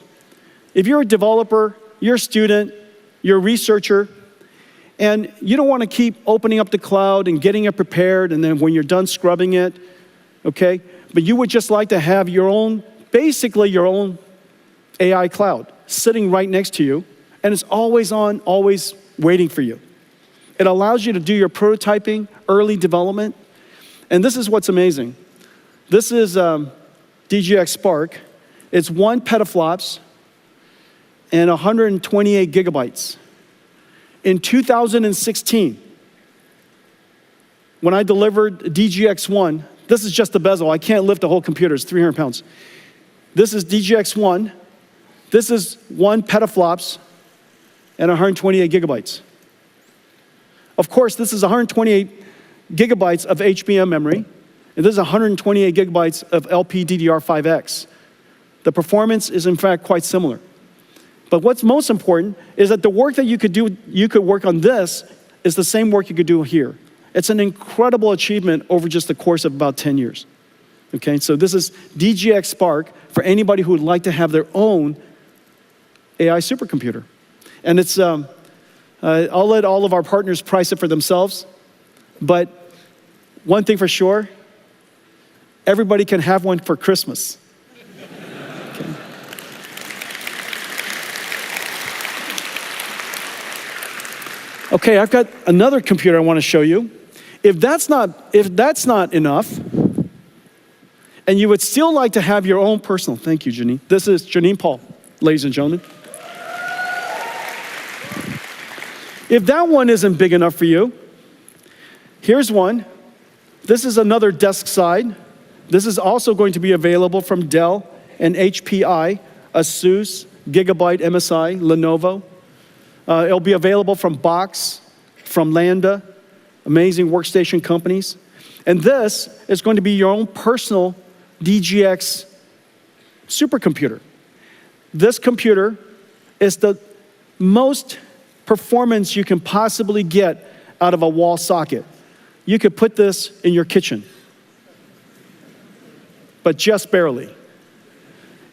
If you're a developer, you're a student, you're a researcher, and you don't want to keep opening up the cloud and getting it prepared, and then when you're done scrubbing it, okay? But you would just like to have your own, basically your own AI cloud sitting right next to you, and it's always on, always waiting for you. It allows you to do your prototyping, early development, and this is what's amazing. This is DGX Spark. It's 1 petaflops and 128 gigabytes. In 2016, when I delivered DGX1, this is just the bezel. I can't lift the whole computer. It's 300 pounds. This is DGX1. This is 1 petaflops and 128 gigabytes. Of course, this is 128 gigabytes of HBM memory, and this is 128 gigabytes of LPDDR5X. The performance is, in fact, quite similar. But what's most important is that the work that you could work on this is the same work you could do here. It's an incredible achievement over just the course of about 10 years. Okay, so this is DGX Spark for anybody who would like to have their own AI supercomputer. And it's, I'll let all of our partners price it for themselves, but one thing for sure, everybody can have one for Christmas. Okay, I've got another computer I want to show you. If that's not enough, and you would still like to have your own personal, thank you, Janine. This is Janine Paul, ladies and gentlemen. If that one isn't big enough for you, here's one. This is another desk side. This is also going to be available from Dell and HPI, ASUS, Gigabyte, MSI, Lenovo. It'll be available from Box, from Lambda, amazing workstation companies. And this is going to be your own personal DGX supercomputer. This computer is the most performance you can possibly get out of a wall socket. You could put this in your kitchen, but just barely.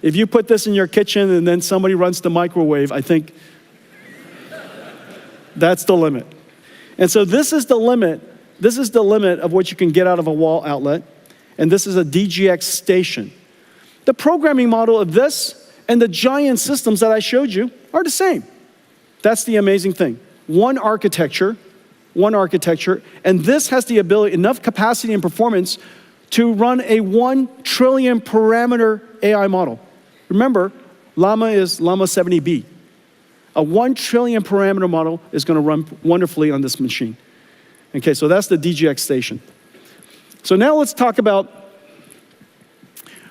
If you put this in your kitchen and then somebody runs the microwave, I think that's the limit. And so this is the limit. This is the limit of what you can get out of a wall outlet. And this is a DGX station. The programming model of this and the giant systems that I showed you are the same. That's the amazing thing. One architecture, and this has the ability, enough capacity and performance to run a 1 trillion parameter AI model. Remember, Llama is Llama 70B. A 1 trillion parameter model is going to run wonderfully on this machine. Okay, so that's the DGX station. So now let's talk about,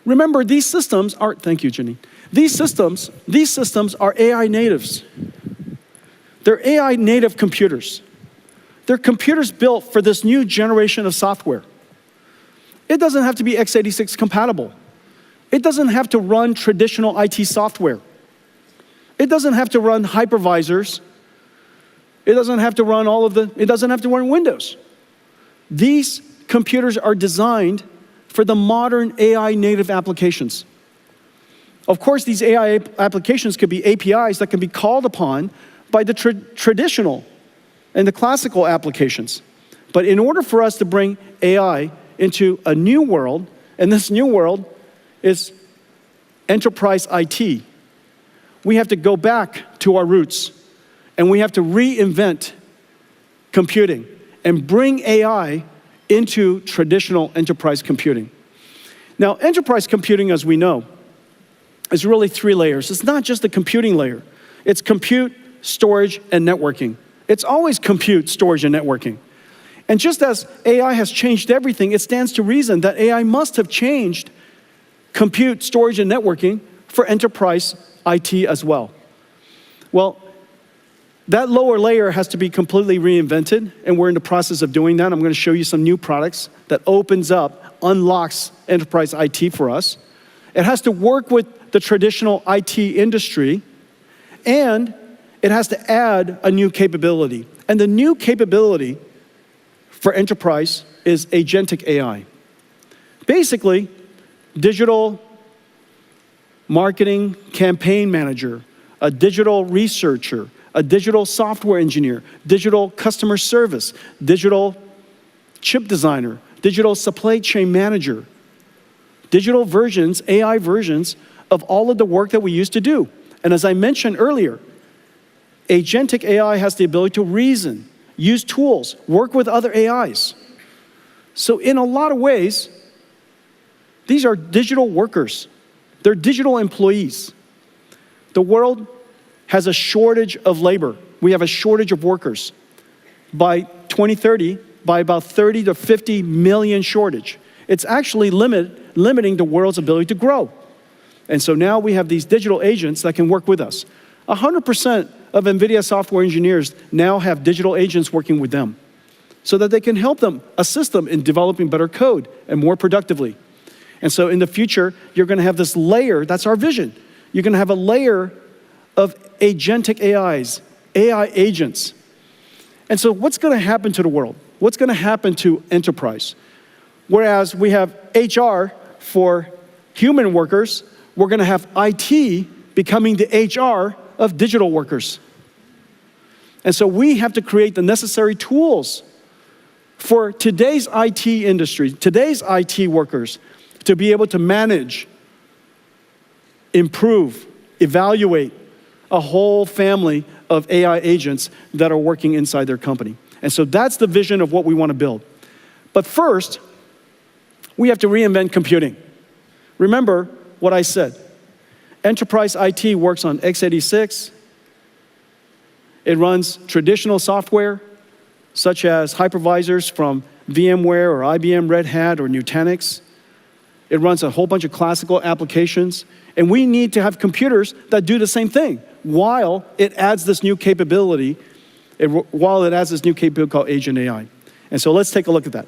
remember these systems are, thank you, Jenny. These systems are AI natives. They're AI native computers. They're computers built for this new generation of software. It doesn't have to be x86 compatible. It doesn't have to run traditional IT software. It doesn't have to run hypervisors. It doesn't have to run it doesn't have to run Windows. These computers are designed for the modern AI native applications. Of course, these AI applications could be APIs that can be called upon by the traditional and the classical applications. But in order for us to bring AI into a new world, and this new world is enterprise IT, we have to go back to our roots, and we have to reinvent computing and bring AI into traditional enterprise computing. Now, enterprise computing, as we know, is really 3 layers. It's not just the computing layer. It's compute, storage, and networking. It's always compute, storage, and networking. And just as AI has changed everything, it stands to reason that AI must have changed compute, storage, and networking for enterprise IT as well. Well, that lower layer has to be completely reinvented, and we're in the process of doing that. I'm going to show you some new products that unlocks enterprise IT for us. It has to work with the traditional IT industry, and it has to add a new capability. And the new capability for enterprise is agentic AI. Basically, digital marketing campaign manager, a digital researcher, a digital software engineer, digital customer service, digital chip designer, digital supply chain manager, digital versions, AI versions of all of the work that we used to do. And as I mentioned earlier, agentic AI has the ability to reason, use tools, work with other AIs. So in a lot of ways, these are digital workers. They're digital employees. The world has a shortage of labor. We have a shortage of workers. By 2030, by about 30 to 50 million shortage. It's actually limiting the world's ability to grow. And so now we have these digital agents that can work with us. 100% of NVIDIA software engineers now have digital agents working with them so that they can help them, assist them in developing better code and more productively. And so in the future, you're going to have this layer, that's our vision. You're going to have a layer of agentic AIs, AI agents. And so what's going to happen to the world? What's going to happen to enterprise? Whereas we have HR for human workers, we're going to have IT becoming the HR of digital workers. And so we have to create the necessary tools for today's IT industry, today's IT workers, to be able to manage, improve, evaluate a whole family of AI agents that are working inside their company. And so that's the vision of what we want to build. But first, we have to reinvent computing. Remember what I said. Enterprise IT works on x86. It runs traditional software, such as hypervisors from VMware or IBM Red Hat or Nutanix. It runs a whole bunch of classical applications. And we need to have computers that do the same thing while it adds this new capability, called Agent AI. And so let's take a look at that.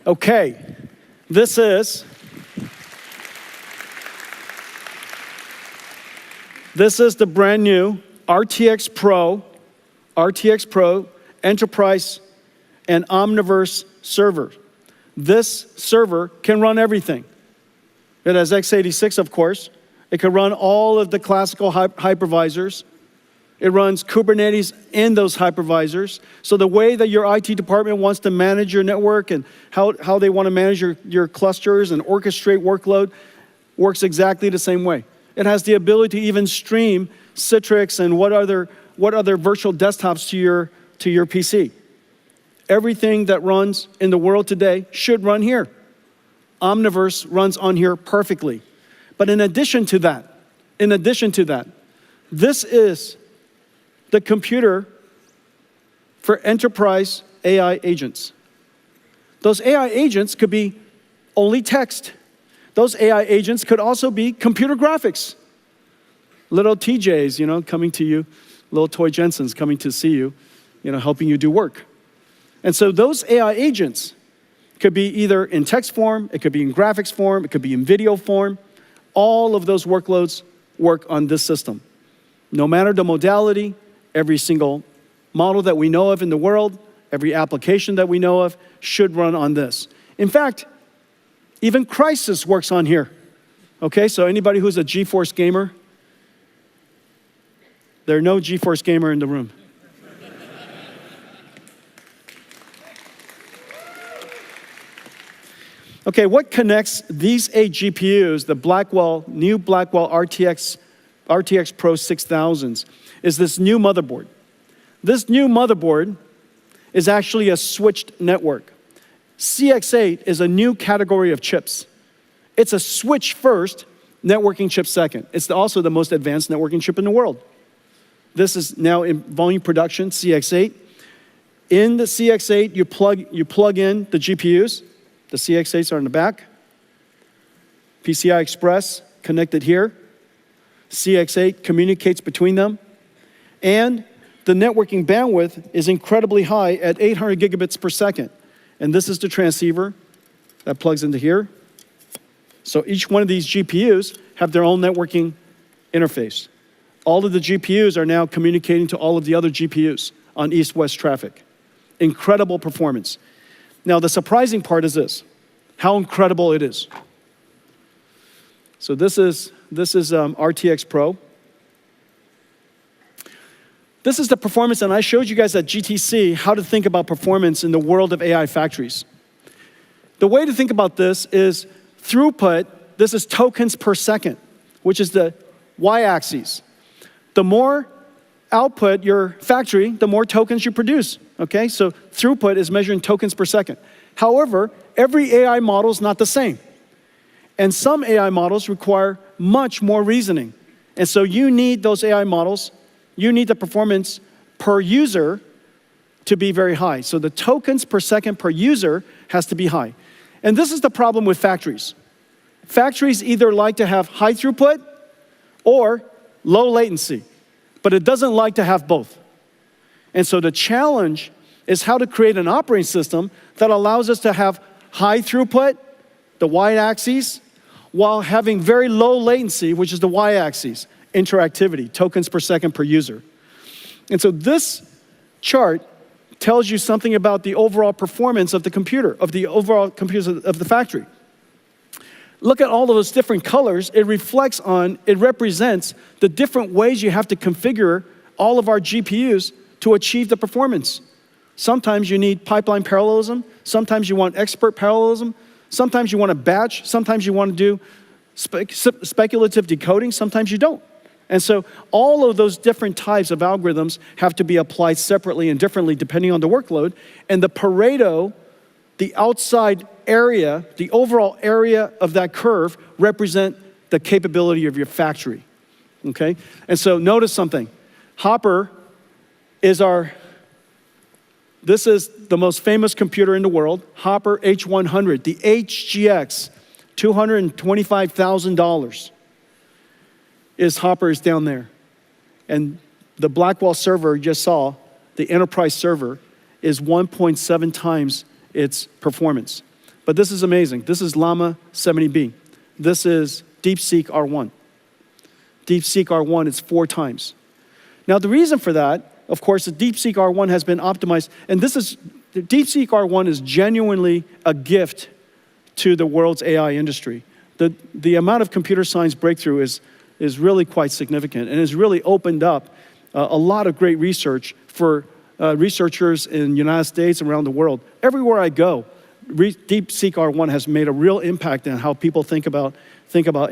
Okay, this is the brand new RTX Pro Enterprise and Omniverse server. this server can run everything. It has x86, of course. It can run all of the classical hypervisors. It runs Kubernetes in those hypervisors. So the way that your IT department wants to manage your network and how they want to manage your clusters and orchestrate workload works exactly the same way. It has the ability to even stream Citrix and what other virtual desktops to your PC. Everything that runs in the world today should run here. Omniverse runs on here perfectly. But in addition to that, this is the computer for enterprise AI agents. Those AI agents could be only text. Those AI agents could also be computer graphics. Little TJs, coming to you, little toy Jensens coming to see you, helping you do work. And so those AI agents could be either in text form, it could be in graphics form, it could be in video form. All of those workloads work on this system. No matter the modality, every single model that we know of in the world, every application that we know of should run on this. In fact, even Crysis works on here. Okay, so anybody who's a GeForce gamer? There are no GeForce gamer in the room. Okay, what connects these 8 GPUs, the new Blackwell RTX Pro 6000s, is this new motherboard. This new motherboard is actually a switched network. CX8 is a new category of chips. It's a switch-first, networking chip second. It's also the most advanced networking chip in the world. This is now in volume production, CX8. In the CX8, you plug in the GPUs. The CX8s are in the back. PCI Express connected here. CX8 communicates between them. And the networking bandwidth is incredibly high at 800 gigabits per second. And this is the transceiver that plugs into here. So each one of these GPUs have their own networking interface. All of the GPUs are now communicating to all of the other GPUs on east-west traffic. Incredible performance. Now, the surprising part is this, how incredible it is. So this is RTX Pro. This is the performance, and I showed you guys at GTC how to think about performance in the world of AI factories. The way to think about this is throughput. This is tokens per second, which is the y-axis. The more output your factory, the more tokens you produce, okay? So throughput is measuring tokens per second. However, every AI model is not the same. And some AI models require much more reasoning. And so you need those AI models, you need the performance per user to be very high. So the tokens per second per user has to be high. And this is the problem with factories. Factories either like to have high throughput or low latency, but it doesn't like to have both. And so the challenge is how to create an operating system that allows us to have high throughput, the y-axis, while having very low latency, which is the y-axis, interactivity, tokens per second per user. And so this chart tells you something about the overall performance of the computer, of the overall computer of the factory. Look at all of those different colors. It represents the different ways you have to configure all of our GPUs to achieve the performance. Sometimes you need pipeline parallelism. Sometimes you want expert parallelism. Sometimes you want a batch. Sometimes you want to do speculative decoding. Sometimes you don't. And so all of those different types of algorithms have to be applied separately and differently depending on the workload. And the Pareto, the outside area, the overall area of that curve represent the capability of your factory, okay? And so notice something. Hopper is this is the most famous computer in the world, Hopper H100, the HGX, $225,000. Hopper is down there. And the Blackwell server you just saw, the enterprise server, is 1.7 times its performance. But this is amazing. This is Llama 70B. This is DeepSeek R1. DeepSeek R1 is 4 times. Now the reason for that, of course, the DeepSeek R1 has been optimized, and this is the DeepSeek R1 is genuinely a gift to the world's AI industry. The amount of computer science breakthrough is really quite significant and has really opened up a lot of great research for researchers in the United States and around the world. Everywhere I go, DeepSeek R1 has made a real impact on how people think about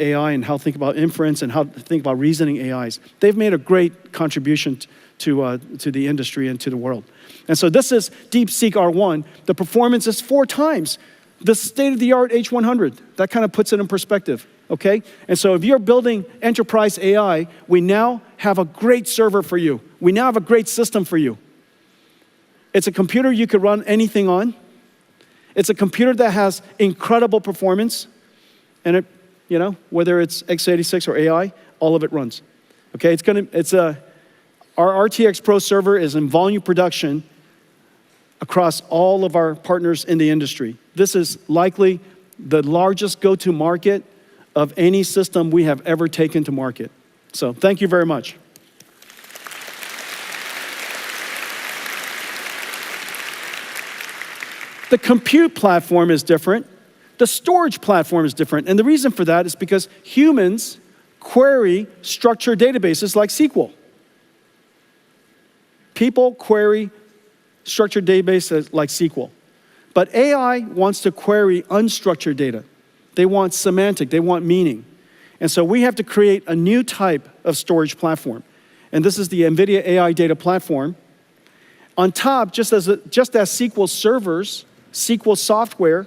AI and how think about inference and how think about reasoning AIs. They've made a great contribution to the industry and to the world. And so this is DeepSeek R1. The performance is 4 times the state-of-the-art H100. That kind of puts it in perspective, okay? And so if you're building enterprise AI, we now have a great server for you. We now have a great system for you. It's a computer you could run anything on. It's a computer that has incredible performance. And it, whether it's x86 or AI, all of it runs. Okay, our RTX Pro server is in volume production across all of our partners in the industry. This is likely the largest go-to market of any system we have ever taken to market. So thank you very much. The compute platform is different. The storage platform is different. And the reason for that is because humans query structured databases like SQL. People query structured databases like SQL. But AI wants to query unstructured data. They want semantic, they want meaning. And so we have to create a new type of storage platform. And this is the NVIDIA AI Data Platform. On top, just as SQL servers, SQL software,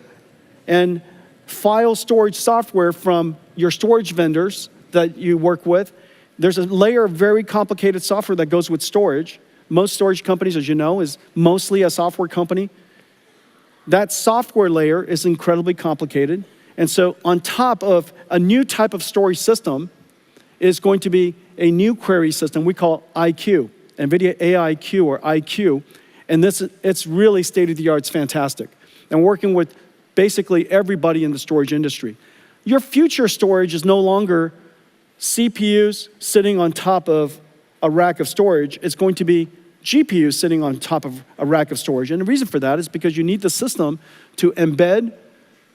and file storage software from your storage vendors that you work with, there's a layer of very complicated software that goes with storage. Most storage companies, as you know, is mostly a software company. That software layer is incredibly complicated. And so on top of a new type of storage system is going to be a new query system we call IQ, NVIDIA AIQ or IQ. And it's really state-of-the-art, it's fantastic. And working with basically everybody in the storage industry. Your future storage is no longer CPUs sitting on top of a rack of storage. It's going to be GPUs sitting on top of a rack of storage. And the reason for that is because you need the system to embed,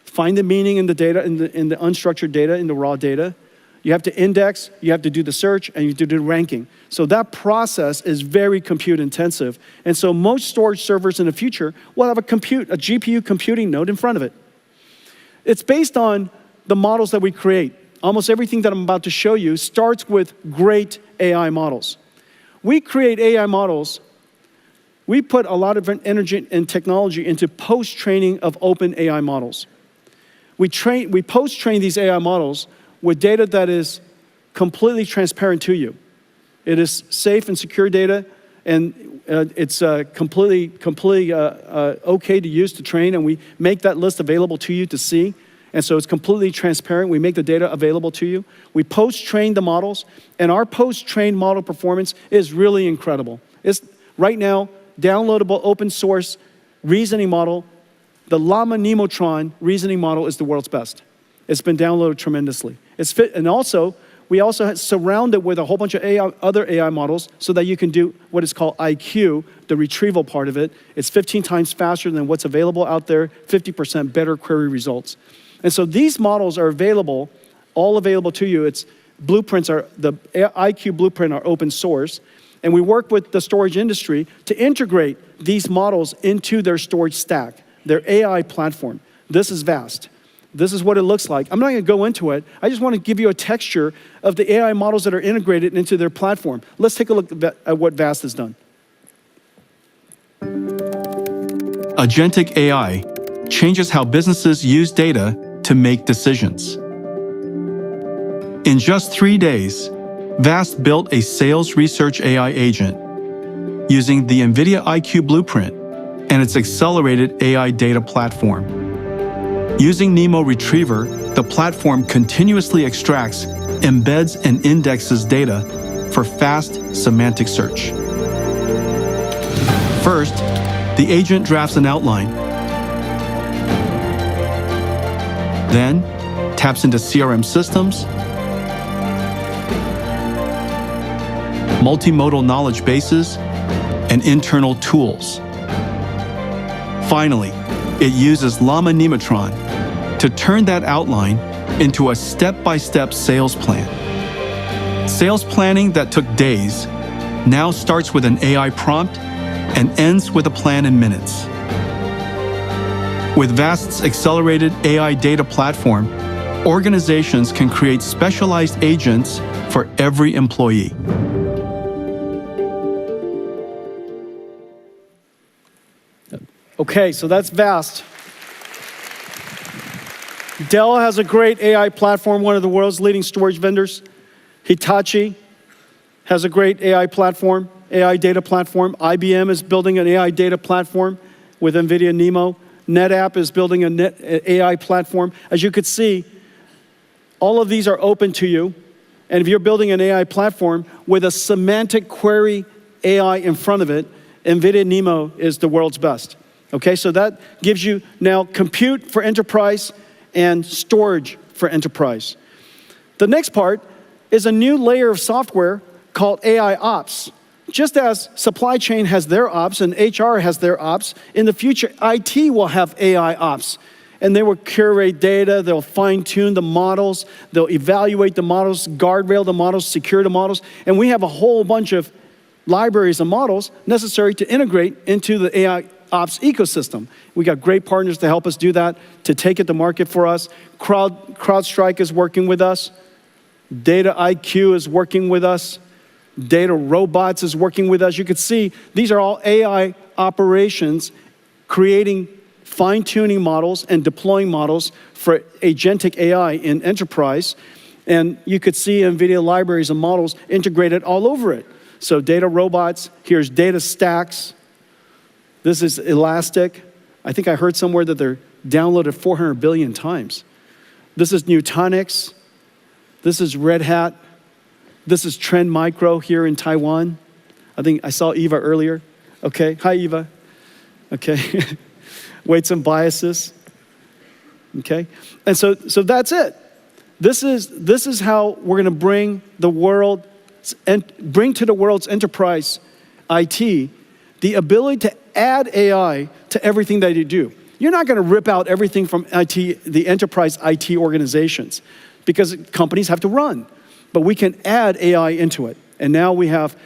find the meaning in the data, in the unstructured data, in the raw data. You have to index, you have to do the search, and you have to do the ranking. So that process is very compute intensive. And so most storage servers in the future will have a GPU computing node in front of it. It's based on the models that we create. Almost everything that I'm about to show you starts with great AI models. We create AI models. We put a lot of energy and technology into post-training of open AI models. We post-train these AI models with data that is completely transparent to you. It is safe and secure data, and it's completely okay to use to train, and we make that list available to you to see. And so it's completely transparent. We make the data available to you. We post-train the models, and our post-trained model performance is really incredible. It's right now, downloadable open source reasoning model. The Llama Nemotron reasoning model is the world's best. It's been downloaded tremendously. And also, we also surround it with a whole bunch of other AI models so that you can do what is called IQ, the retrieval part of it. It's 15 times faster than what's available out there, 50% better query results. And so these models are available, all available to you. The IQ blueprint are open source. And we work with the storage industry to integrate these models into their storage stack, their AI platform. This is VAST. This is what it looks like. I'm not going to go into it. I just want to give you a texture of the AI models that are integrated into their platform. Let's take a look at what VAST has done. Agentic AI changes how businesses use data to make decisions. In just 3 days, VAST built a sales research AI agent using the NVIDIA IQ blueprint and its accelerated AI data platform. Using Nemo Retriever, the platform continuously extracts, embeds, and indexes data for fast semantic search. First, the agent drafts an outline, then taps into CRM systems, multimodal knowledge bases, and internal tools. Finally, it uses Llama Nematron to turn that outline into a step-by-step sales plan. Sales planning that took days now starts with an AI prompt and ends with a plan in minutes. With Vast's accelerated AI data platform, organizations can create specialized agents for every employee. Okay, so that's Vast. Dell has a great AI platform, one of the world's leading storage vendors. Hitachi has a great AI platform, AI data platform. IBM is building an AI data platform with NVIDIA NeMo. NetApp is building an AI platform. As you could see, all of these are open to you. And if you're building an AI platform with a semantic query AI in front of it, NVIDIA NeMo is the world's best. Okay, so that gives you now compute for enterprise and storage for enterprise. The next part is a new layer of software called AI Ops. Just as supply chain has their ops and HR has their ops, in the future, IT will have AI ops. And they will curate data, they'll fine-tune the models, they'll evaluate the models, guardrail the models, secure the models, and we have a whole bunch of libraries and models necessary to integrate into the AI Ops ecosystem. We got great partners to help us do that, to take it to market for us. CrowdStrike is working with us. Data IQ is working with us. Data Robots is working with us. You can see these are all AI operations creating fine-tuning models and deploying models for agentic AI in enterprise. And you could see NVIDIA libraries and models integrated all over it. So Data Robots, here's Data Stacks. This is Elastic. I think I heard somewhere that they're downloaded 400 billion times. This is Nutanix. This is Red Hat. This is Trend Micro here in Taiwan. I think I saw Eva earlier. Okay, hi Eva. Okay, weights and biases. Okay, and so that's it. This is how we're gonna bring the world and bring to the world's enterprise IT the ability to add AI to everything that you do. You're not gonna rip out everything from IT, the enterprise IT organizations, because companies have to run. But we can add AI into it. And now we have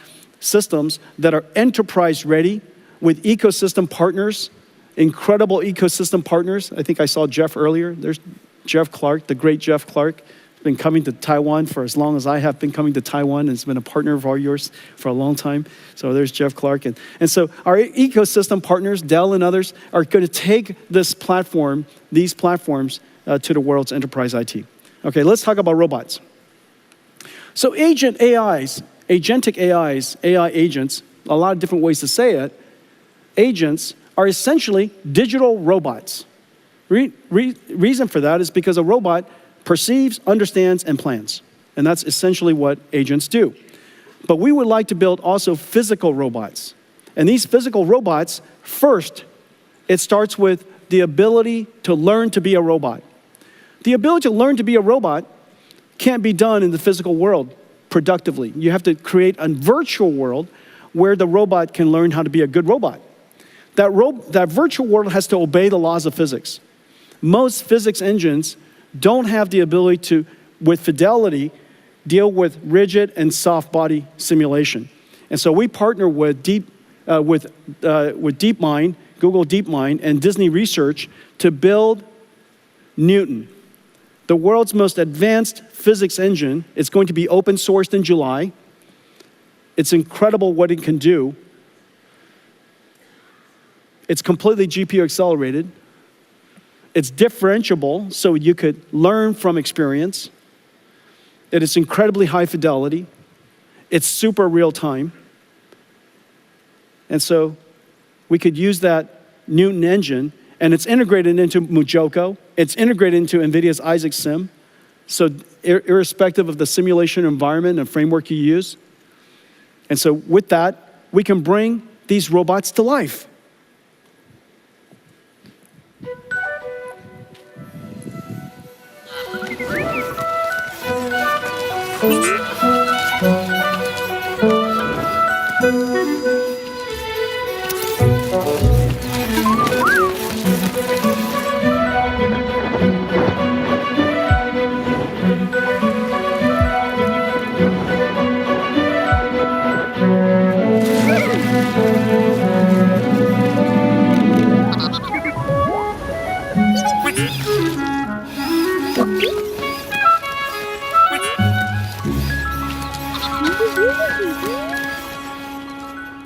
systems that are enterprise ready with ecosystem partners, incredible ecosystem partners. I think I saw Jeff earlier. There's Jeff Clark, the great Jeff Clark. Been coming to Taiwan for as long as I have been coming to Taiwan, and has been a partner of yours for a long time. So there's Jeff Clark. And so our ecosystem partners, Dell and others, are going to take this platform, these platforms, to the world's enterprise IT. Okay, let's talk about robots. So agent AIs, agentic AIs, AI agents, a lot of different ways to say it, agents are essentially digital robots. Reason for that is because a robot perceives, understands, and plans. And that's essentially what agents do. But we would like to build also physical robots. And these physical robots, first, it starts with the ability to learn to be a robot. The ability to learn to be a robot can't be done in the physical world productively. You have to create a virtual world where the robot can learn how to be a good robot. That virtual world has to obey the laws of physics. Most physics engines don't have the ability to, with fidelity, deal with rigid and soft body simulation. And so we partner with DeepMind, Google DeepMind, and Disney Research to build Newton, the world's most advanced physics engine. It's going to be open sourced in July. It's incredible what it can do. It's completely GPU accelerated. It's differentiable, so you could learn from experience. It is incredibly high fidelity. It's super real time. And so we could use that Newton engine, and it's integrated into Mujoko. It's integrated into NVIDIA's Isaac Sim. So irrespective of the simulation environment and framework you use. And so with that, we can bring these robots to life.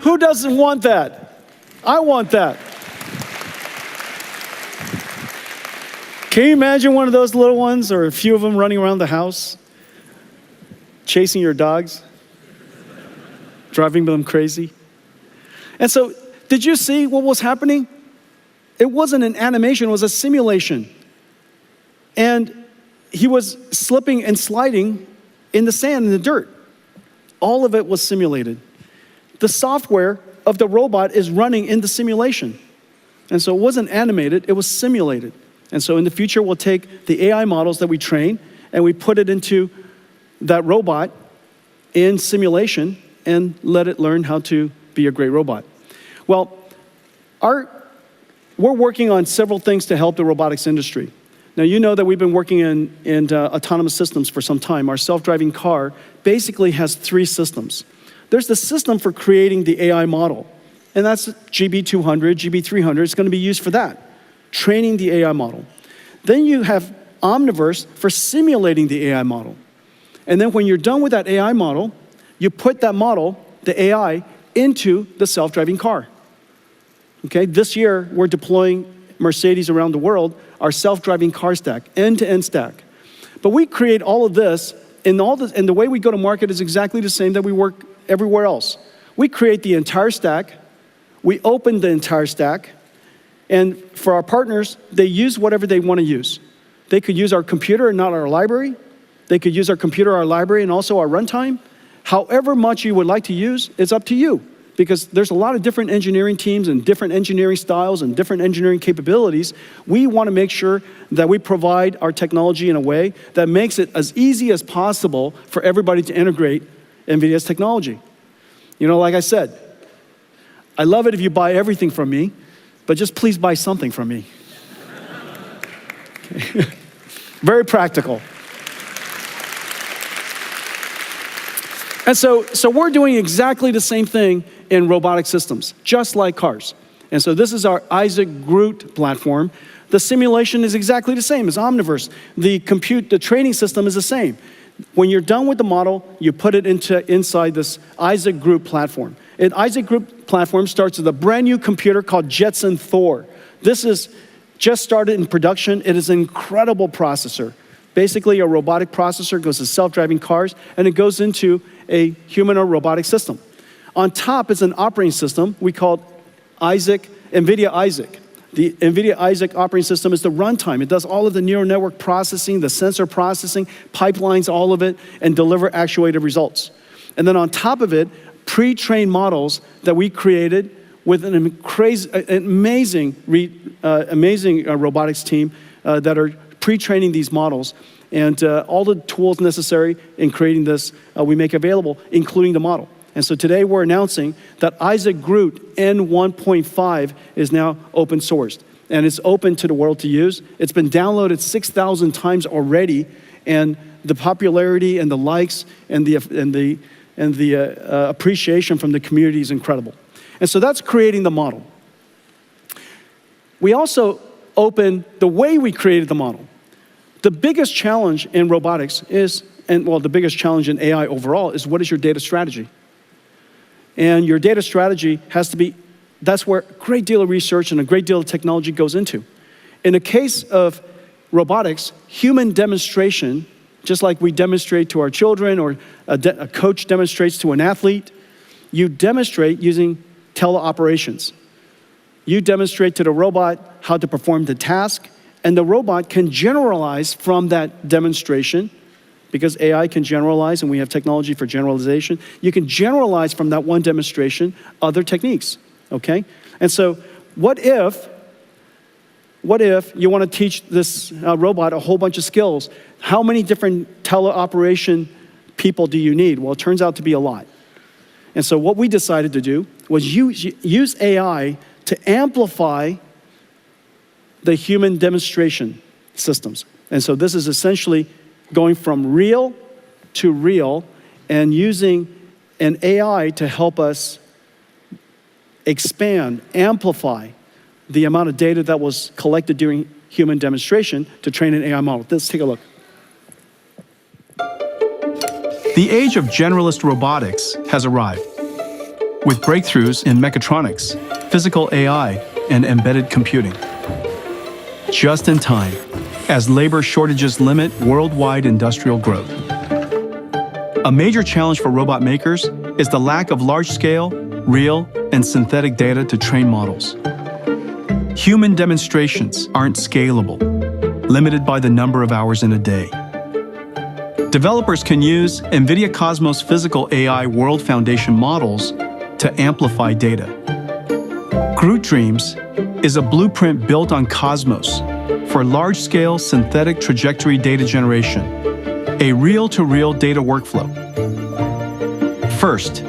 Who doesn't want that? I want that. Can you imagine one of those little ones or a few of them running around the house, chasing your dogs, driving them crazy? And so, did you see what was happening? It wasn't an animation, it was a simulation. And he was slipping and sliding in the sand, in the dirt. All of it was simulated. The software of the robot is running in the simulation. And so it wasn't animated, it was simulated. And so in the future, we'll take the AI models that we train and we put it into that robot in simulation and let it learn how to be a great robot. Well, we're working on several things to help the robotics industry. Now, you know that we've been working in autonomous systems for some time. Our self-driving car basically has 3 systems. There's the system for creating the AI model, and that's GB200, GB300. It's going to be used for that, training the AI model. Then you have Omniverse for simulating the AI model. And then when you're done with that AI model, you put that model, the AI, into the self-driving car. Okay, this year we're deploying Mercedes around the world, our self-driving car stack, end-to-end stack. But we create all of this, and the way we go to market is exactly the same that we work everywhere else. We create the entire stack, we open the entire stack, and for our partners, they use whatever they want to use. They could use our computer and not our library. They could use our computer, our library, and also our runtime. However much you would like to use, it's up to you. Because there's a lot of different engineering teams and different engineering styles and different engineering capabilities. We want to make sure that we provide our technology in a way that makes it as easy as possible for everybody to integrate NVIDIA's technology. You know, like I said, I love it if you buy everything from me, but just please buy something from me. Okay. Very practical. And so we're doing exactly the same thing in robotic systems, just like cars. And so this is our Isaac Groot platform. The simulation is exactly the same as Omniverse. The training system is the same. When you're done with the model, you put it inside this Isaac Groot platform. And Isaac Groot platform starts with a brand new computer called Jensen Thor. This is just started in production. It is an incredible processor. Basically, a robotic processor goes to self-driving cars, and it goes into a humanoid robotic system. On top is an operating system we call NVIDIA Isaac. The NVIDIA Isaac operating system is the runtime. It does all of the neural network processing, the sensor processing, pipelines all of it, and deliver actuated results. And then on top of it, pre-trained models that we created with an amazing robotics team that are pre-training these models. And all the tools necessary in creating this, we make available, including the model. And so today we're announcing that Isaac Groot N1.5 is now open sourced. And it's open to the world to use. It's been downloaded 6,000 times already. And the popularity and the likes and the appreciation from the community is incredible. And so that's creating the model. We also open the way we created the model. The biggest challenge in robotics the biggest challenge in AI overall is what is your data strategy? And your data strategy has to be, that's where a great deal of research and a great deal of technology goes into. In the case of robotics, human demonstration, just like we demonstrate to our children or a coach demonstrates to an athlete, you demonstrate using teleoperations. You demonstrate to the robot how to perform the task, and the robot can generalize from that demonstration, because AI can generalize and we have technology for generalization. You can generalize from that one demonstration other techniques, okay? And so what if you want to teach this robot a whole bunch of skills? How many different teleoperation people do you need? Well, it turns out to be a lot. And so what we decided to do was use AI to amplify the human demonstration systems. And so this is essentially going from real to real and using an AI to help us expand, amplify the amount of data that was collected during human demonstration to train an AI model. Let's take a look. The age of generalist robotics has arrived. with breakthroughs in mechatronics, physical AI, and embedded computing. Just in time, as labor shortages limit worldwide industrial growth. A major challenge for robot makers is the lack of large-scale, real, and synthetic data to train models. Human demonstrations aren't scalable, limited by the number of hours in a day. Developers can use NVIDIA Cosmos physical AI World Foundation models to amplify data. Groot Dreams is a blueprint built on Cosmos for large-scale synthetic trajectory data generation, a reel-to-reel data workflow. First,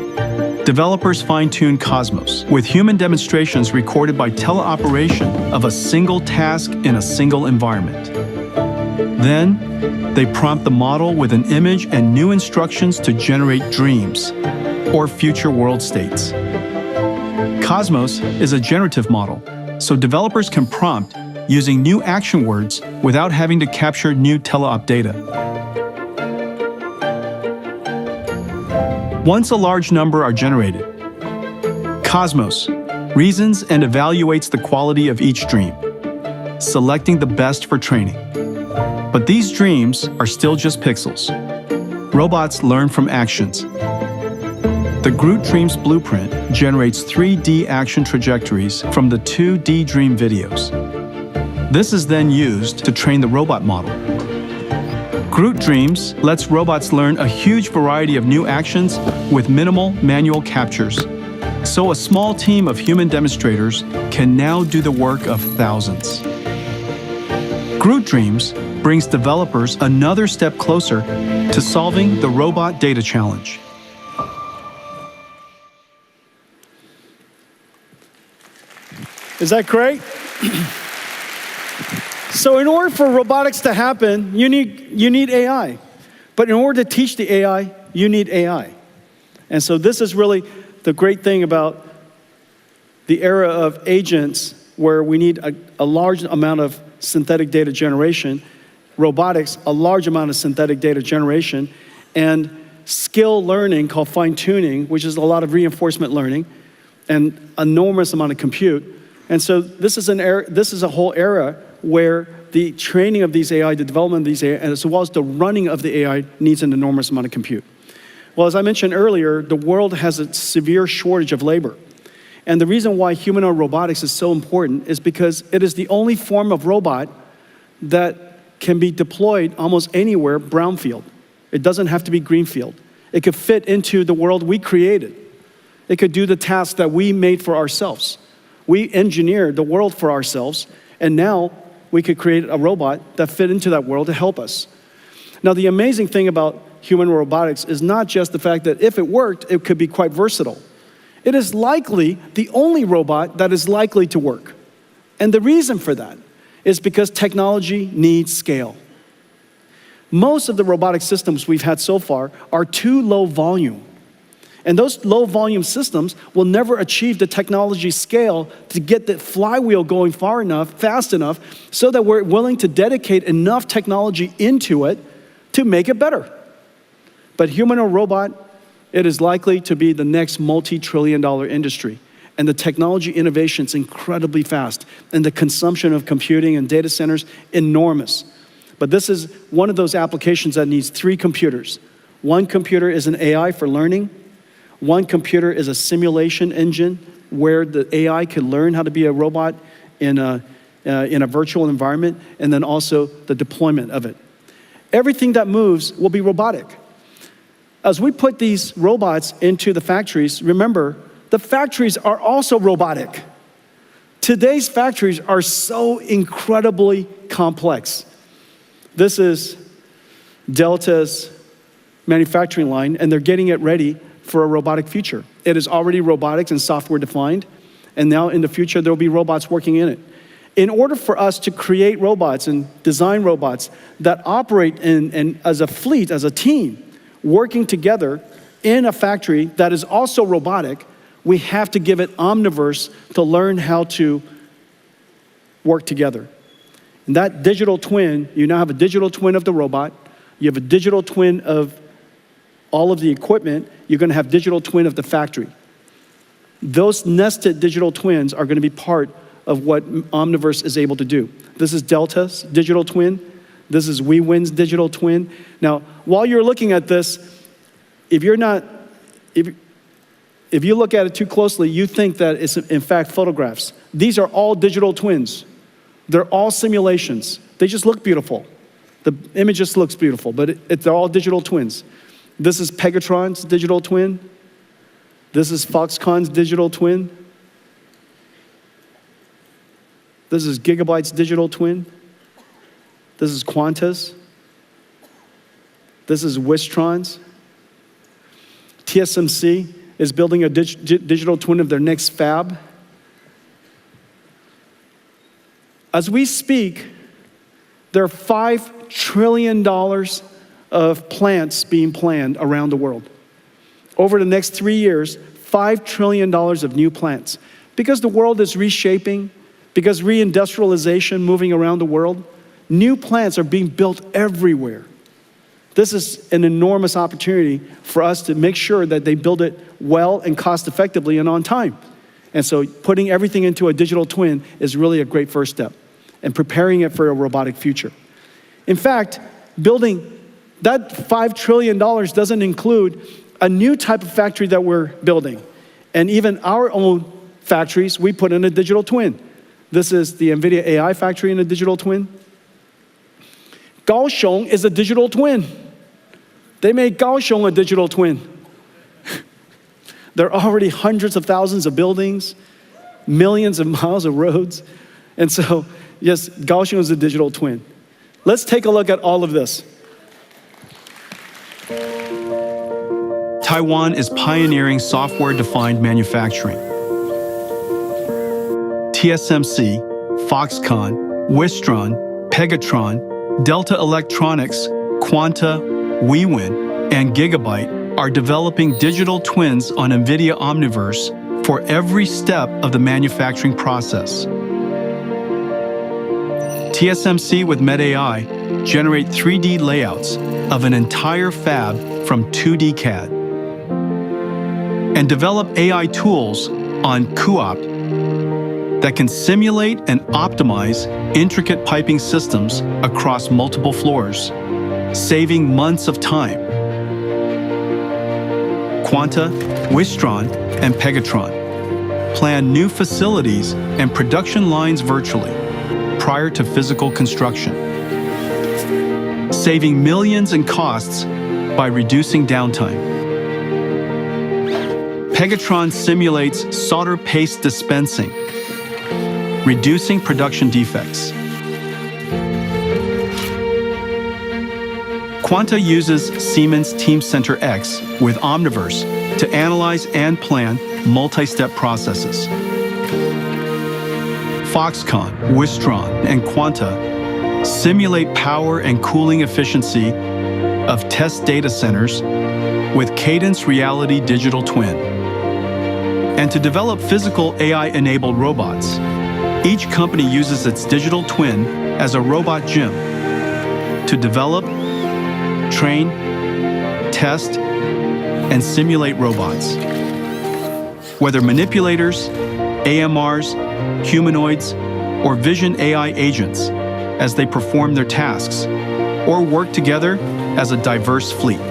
developers fine-tune Cosmos with human demonstrations recorded by teleoperation of a single task in a single environment. Then, they prompt the model with an image and new instructions to generate dreams, or future world states. Cosmos is a generative model, so developers can prompt using new action words without having to capture new teleop data. Once a large number are generated, Cosmos reasons and evaluates the quality of each dream, selecting the best for training. But these dreams are still just pixels. Robots learn from actions. The Groot Dreams blueprint generates 3D action trajectories from the 2D dream videos. This is then used to train the robot model. Groot Dreams lets robots learn a huge variety of new actions with minimal manual captures. So a small team of human demonstrators can now do the work of thousands. Groot Dreams brings developers another step closer to solving the robot data challenge. Is that great? So in order for robotics to happen, you need AI. But in order to teach the AI, you need AI. And so this is really the great thing about the era of agents, where we need a large amount of synthetic data generation, robotics, a large amount of synthetic data generation, and skill learning called fine-tuning, which is a lot of reinforcement learning, and enormous amount of compute. And so this is a whole era where the training of these AI, the development of these AI, as well as the running of the AI needs an enormous amount of compute. Well, as I mentioned earlier, the world has a severe shortage of labor. And the reason why humanoid robotics is so important is because it is the only form of robot that can be deployed almost anywhere brownfield. It doesn't have to be greenfield. It could fit into the world we created. It could do the tasks that we made for ourselves. We engineered the world for ourselves, and now we could create a robot that fit into that world to help us. Now, the amazing thing about human robotics is not just the fact that if it worked, it could be quite versatile. It is likely the only robot that is likely to work. And the reason for that is because technology needs scale. Most of the robotic systems we've had so far are too low volume. And those low volume systems will never achieve the technology scale to get the flywheel going far enough, fast enough, so that we're willing to dedicate enough technology into it to make it better. But humanoid robot, it is likely to be the next multi-trillion-dollar industry. And the technology innovation is incredibly fast. And the consumption of computing and data centers, enormous. But this is one of those applications that needs 3 computers. One computer is an AI for learning. One computer is a simulation engine where the AI can learn how to be a robot in a virtual environment, and then also the deployment of it. Everything that moves will be robotic. As we put these robots into the factories, remember, the factories are also robotic. Today's factories are so incredibly complex. This is Delta's manufacturing line, and they're getting it ready for a robotic future. It is already robotics and software defined, and now in the future there will be robots working in it. In order for us to create robots and design robots that operate in as a fleet, as a team, working together in a factory that is also robotic, we have to give it omniverse to learn how to work together. And that digital twin, you now have a digital twin of the robot, you have a digital twin of all of the equipment, you're going to have digital twin of the factory. Those nested digital twins are going to be part of what Omniverse is able to do. This is Delta's digital twin. This is WeWin's digital twin. Now, while you're looking at this, if you look at it too closely, you think that it's in fact photographs. These are all digital twins. They're all simulations. They just look beautiful. The image just looks beautiful, but they're all digital twins. This is Pegatron's digital twin. This is Foxconn's digital twin. This is Gigabyte's digital twin. This is Quanta's. This is Wistron's. TSMC is building a digital twin of their next fab. As we speak, there are $5 trillion of plants being planned around the world. Over the next 3 years, $5 trillion of new plants. Because the world is reshaping, because reindustrialization moving around the world, new plants are being built everywhere. This is an enormous opportunity for us to make sure that they build it well and cost effectively and on time. And so putting everything into a digital twin is really a great first step and preparing it for a robotic future. In fact, building that $5 trillion doesn't include a new type of factory that we're building. And even our own factories, we put in a digital twin. This is the NVIDIA AI factory in a digital twin. Kaohsiung is a digital twin. They made Kaohsiung a digital twin. There are already hundreds of thousands of buildings, millions of miles of roads. And so, yes, Kaohsiung is a digital twin. Let's take a look at all of this. Taiwan is pioneering software-defined manufacturing. TSMC, Foxconn, Wistron, Pegatron, Delta Electronics, Quanta, WeWin, and Gigabyte are developing digital twins on NVIDIA Omniverse for every step of the manufacturing process. TSMC with MedAI generate 3D layouts of an entire fab from 2D CAD and develop AI tools on CUOPT that can simulate and optimize intricate piping systems across multiple floors, saving months of time. Quanta, Wistron, and Pegatron plan new facilities and production lines virtually prior to physical construction, saving millions in costs by reducing downtime. Pegatron simulates solder paste dispensing, reducing production defects. Quanta uses Siemens Teamcenter X with Omniverse to analyze and plan multi-step processes. Foxconn, Wistron, and Quanta simulate power and cooling efficiency of test data centers with Cadence Reality Digital Twin. And to develop physical AI-enabled robots, each company uses its digital twin as a robot gym to develop, train, test, and simulate robots. Whether manipulators, AMRs, humanoids, or vision AI agents as they perform their tasks, or work together as a diverse fleet.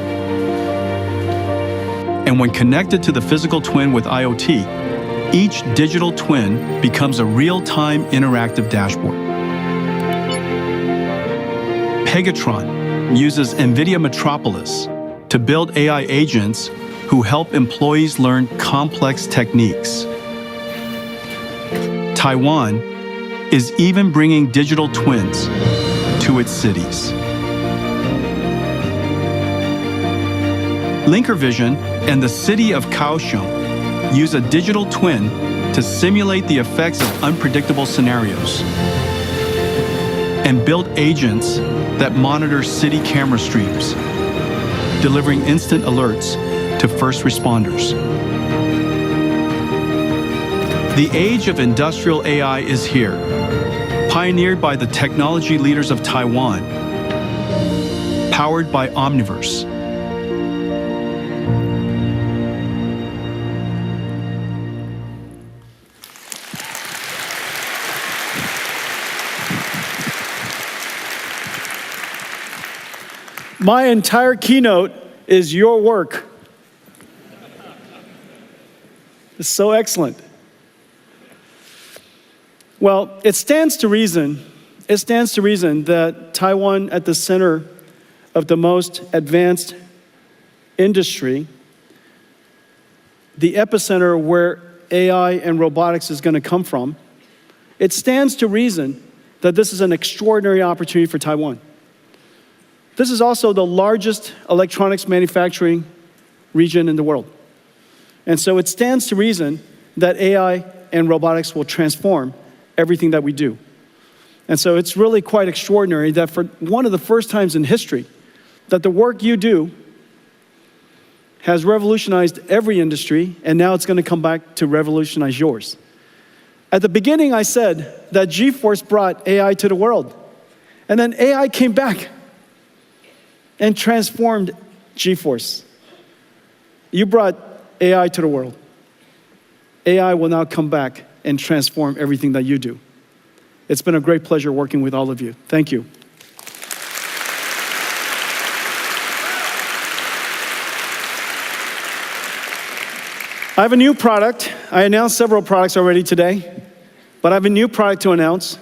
And when connected to the physical twin with IoT, each digital twin becomes a real-time interactive dashboard. Pegatron uses NVIDIA Metropolis to build AI agents who help employees learn complex techniques. Taiwan is even bringing digital twins to its cities. Linker Vision and the city of Kaohsiung use a digital twin to simulate the effects of unpredictable scenarios and build agents that monitor city camera streams, delivering instant alerts to first responders. The age of industrial AI is here, pioneered by the technology leaders of Taiwan, powered by Omniverse. My entire keynote is your work. It's so excellent. Well, it stands to reason that Taiwan, at the center of the most advanced industry, the epicenter where AI and robotics is going to come from, it stands to reason that this is an extraordinary opportunity for Taiwan. This is also the largest electronics manufacturing region in the world. And so it stands to reason that AI and robotics will transform everything that we do. And so it's really quite extraordinary that for one of the first times in history, that the work you do has revolutionized every industry, and now it's going to come back to revolutionize yours. At the beginning, I said that GeForce brought AI to the world, and then AI came back and transformed GeForce. You brought AI to the world. AI will now come back and transform everything that you do. It's been a great pleasure working with all of you. Thank you. I have a new product. I announced several products already today, but I have a new product to announce.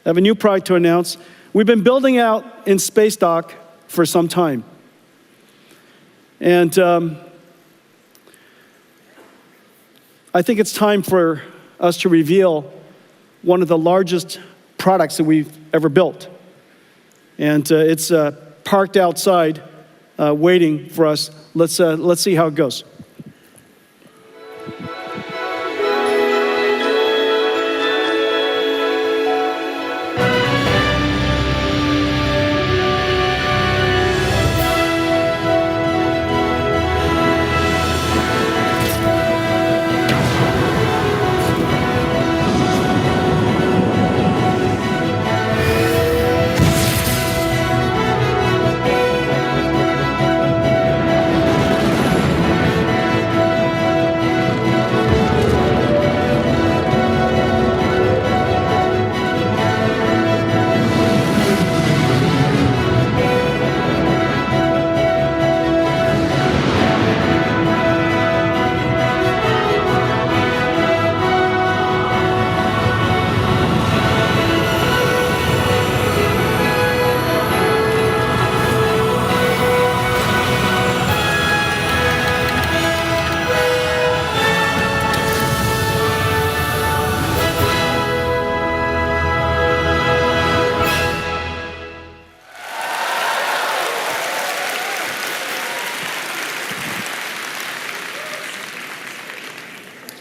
We've been building out in Space Dock for some time. And I think it's time for us to reveal one of the largest products that we've ever built. And it's parked outside waiting for us. Let's see how it goes.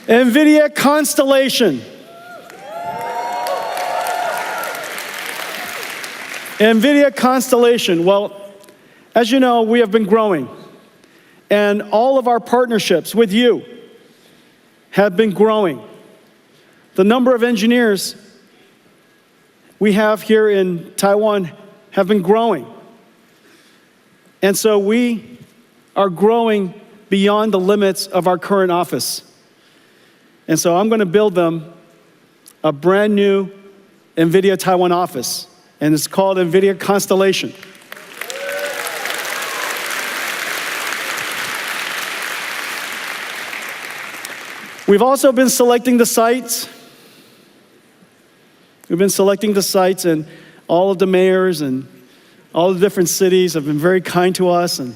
NVIDIA Constellation. NVIDIA Constellation. Well, as you know, we have been growing. And all of our partnerships with you have been growing. The number of engineers we have here in Taiwan have been growing. And so we are growing beyond the limits of our current office. And so I'm going to build them a brand new NVIDIA Taiwan office, and it's called NVIDIA Constellation. We've also been selecting the sites. And all of the mayors and all the different cities have been very kind to us, and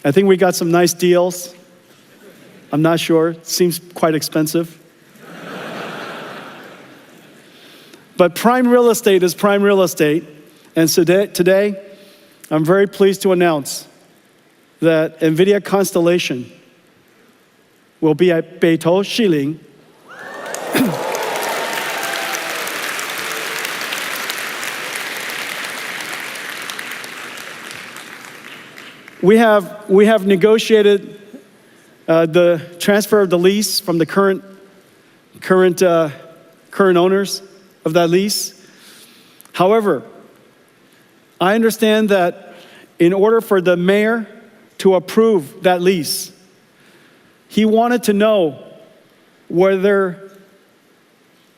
I think we got some nice deals. I'm not sure. It seems quite expensive. But prime real estate is prime real estate. And so today, I'm very pleased to announce that NVIDIA Constellation will be at Beitou Shiling. We have negotiated the transfer of the lease from the current owners of that lease. However, I understand that in order for the mayor to approve that lease, he wanted to know whether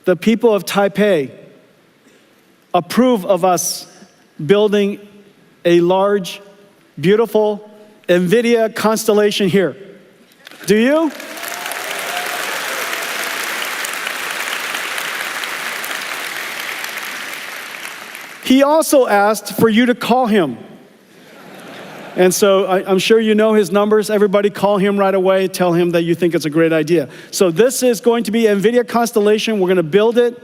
the people of Taipei approve of us building a large, beautiful NVIDIA constellation here? Do you? He also asked for you to call him. And so I'm sure you know his numbers. Everybody call him right away. Tell him that you think it's a great idea. So this is going to be NVIDIA Constellation. We're going to build it.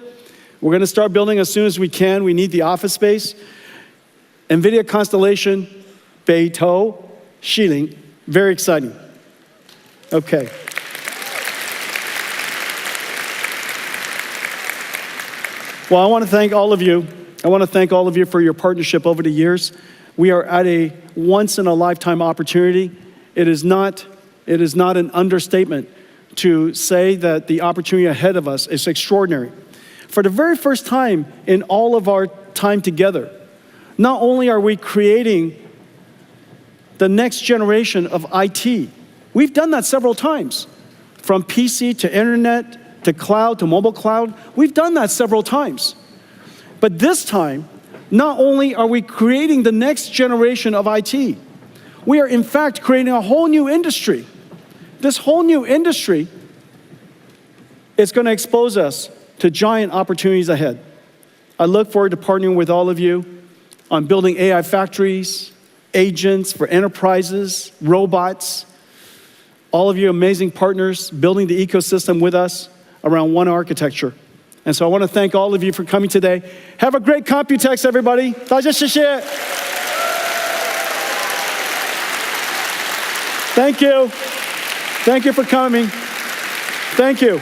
We're going to start building as soon as we can. We need the office space. NVIDIA Constellation, Beidou, Xiling. Very exciting. Okay. Well, I want to thank all of you. I want to thank all of you for your partnership over the years. We are at a once-in-a-lifetime opportunity. It is not an understatement to say that the opportunity ahead of us is extraordinary. For the very first time in all of our time together, not only are we creating the next generation of IT, we've done that several times. From PC to internet to cloud to mobile cloud, we've done that several times. But this time, not only are we creating the next generation of IT, we are in fact creating a whole new industry. This whole new industry is going to expose us to giant opportunities ahead. I look forward to partnering with all of you on building AI factories, agents for enterprises, robots, all of you amazing partners building the ecosystem with us around one architecture. And so I want to thank all of you for coming today. Have a great COMPUTEX, everybody. 大家谢谢. Thank you. Thank you for coming. Thank you.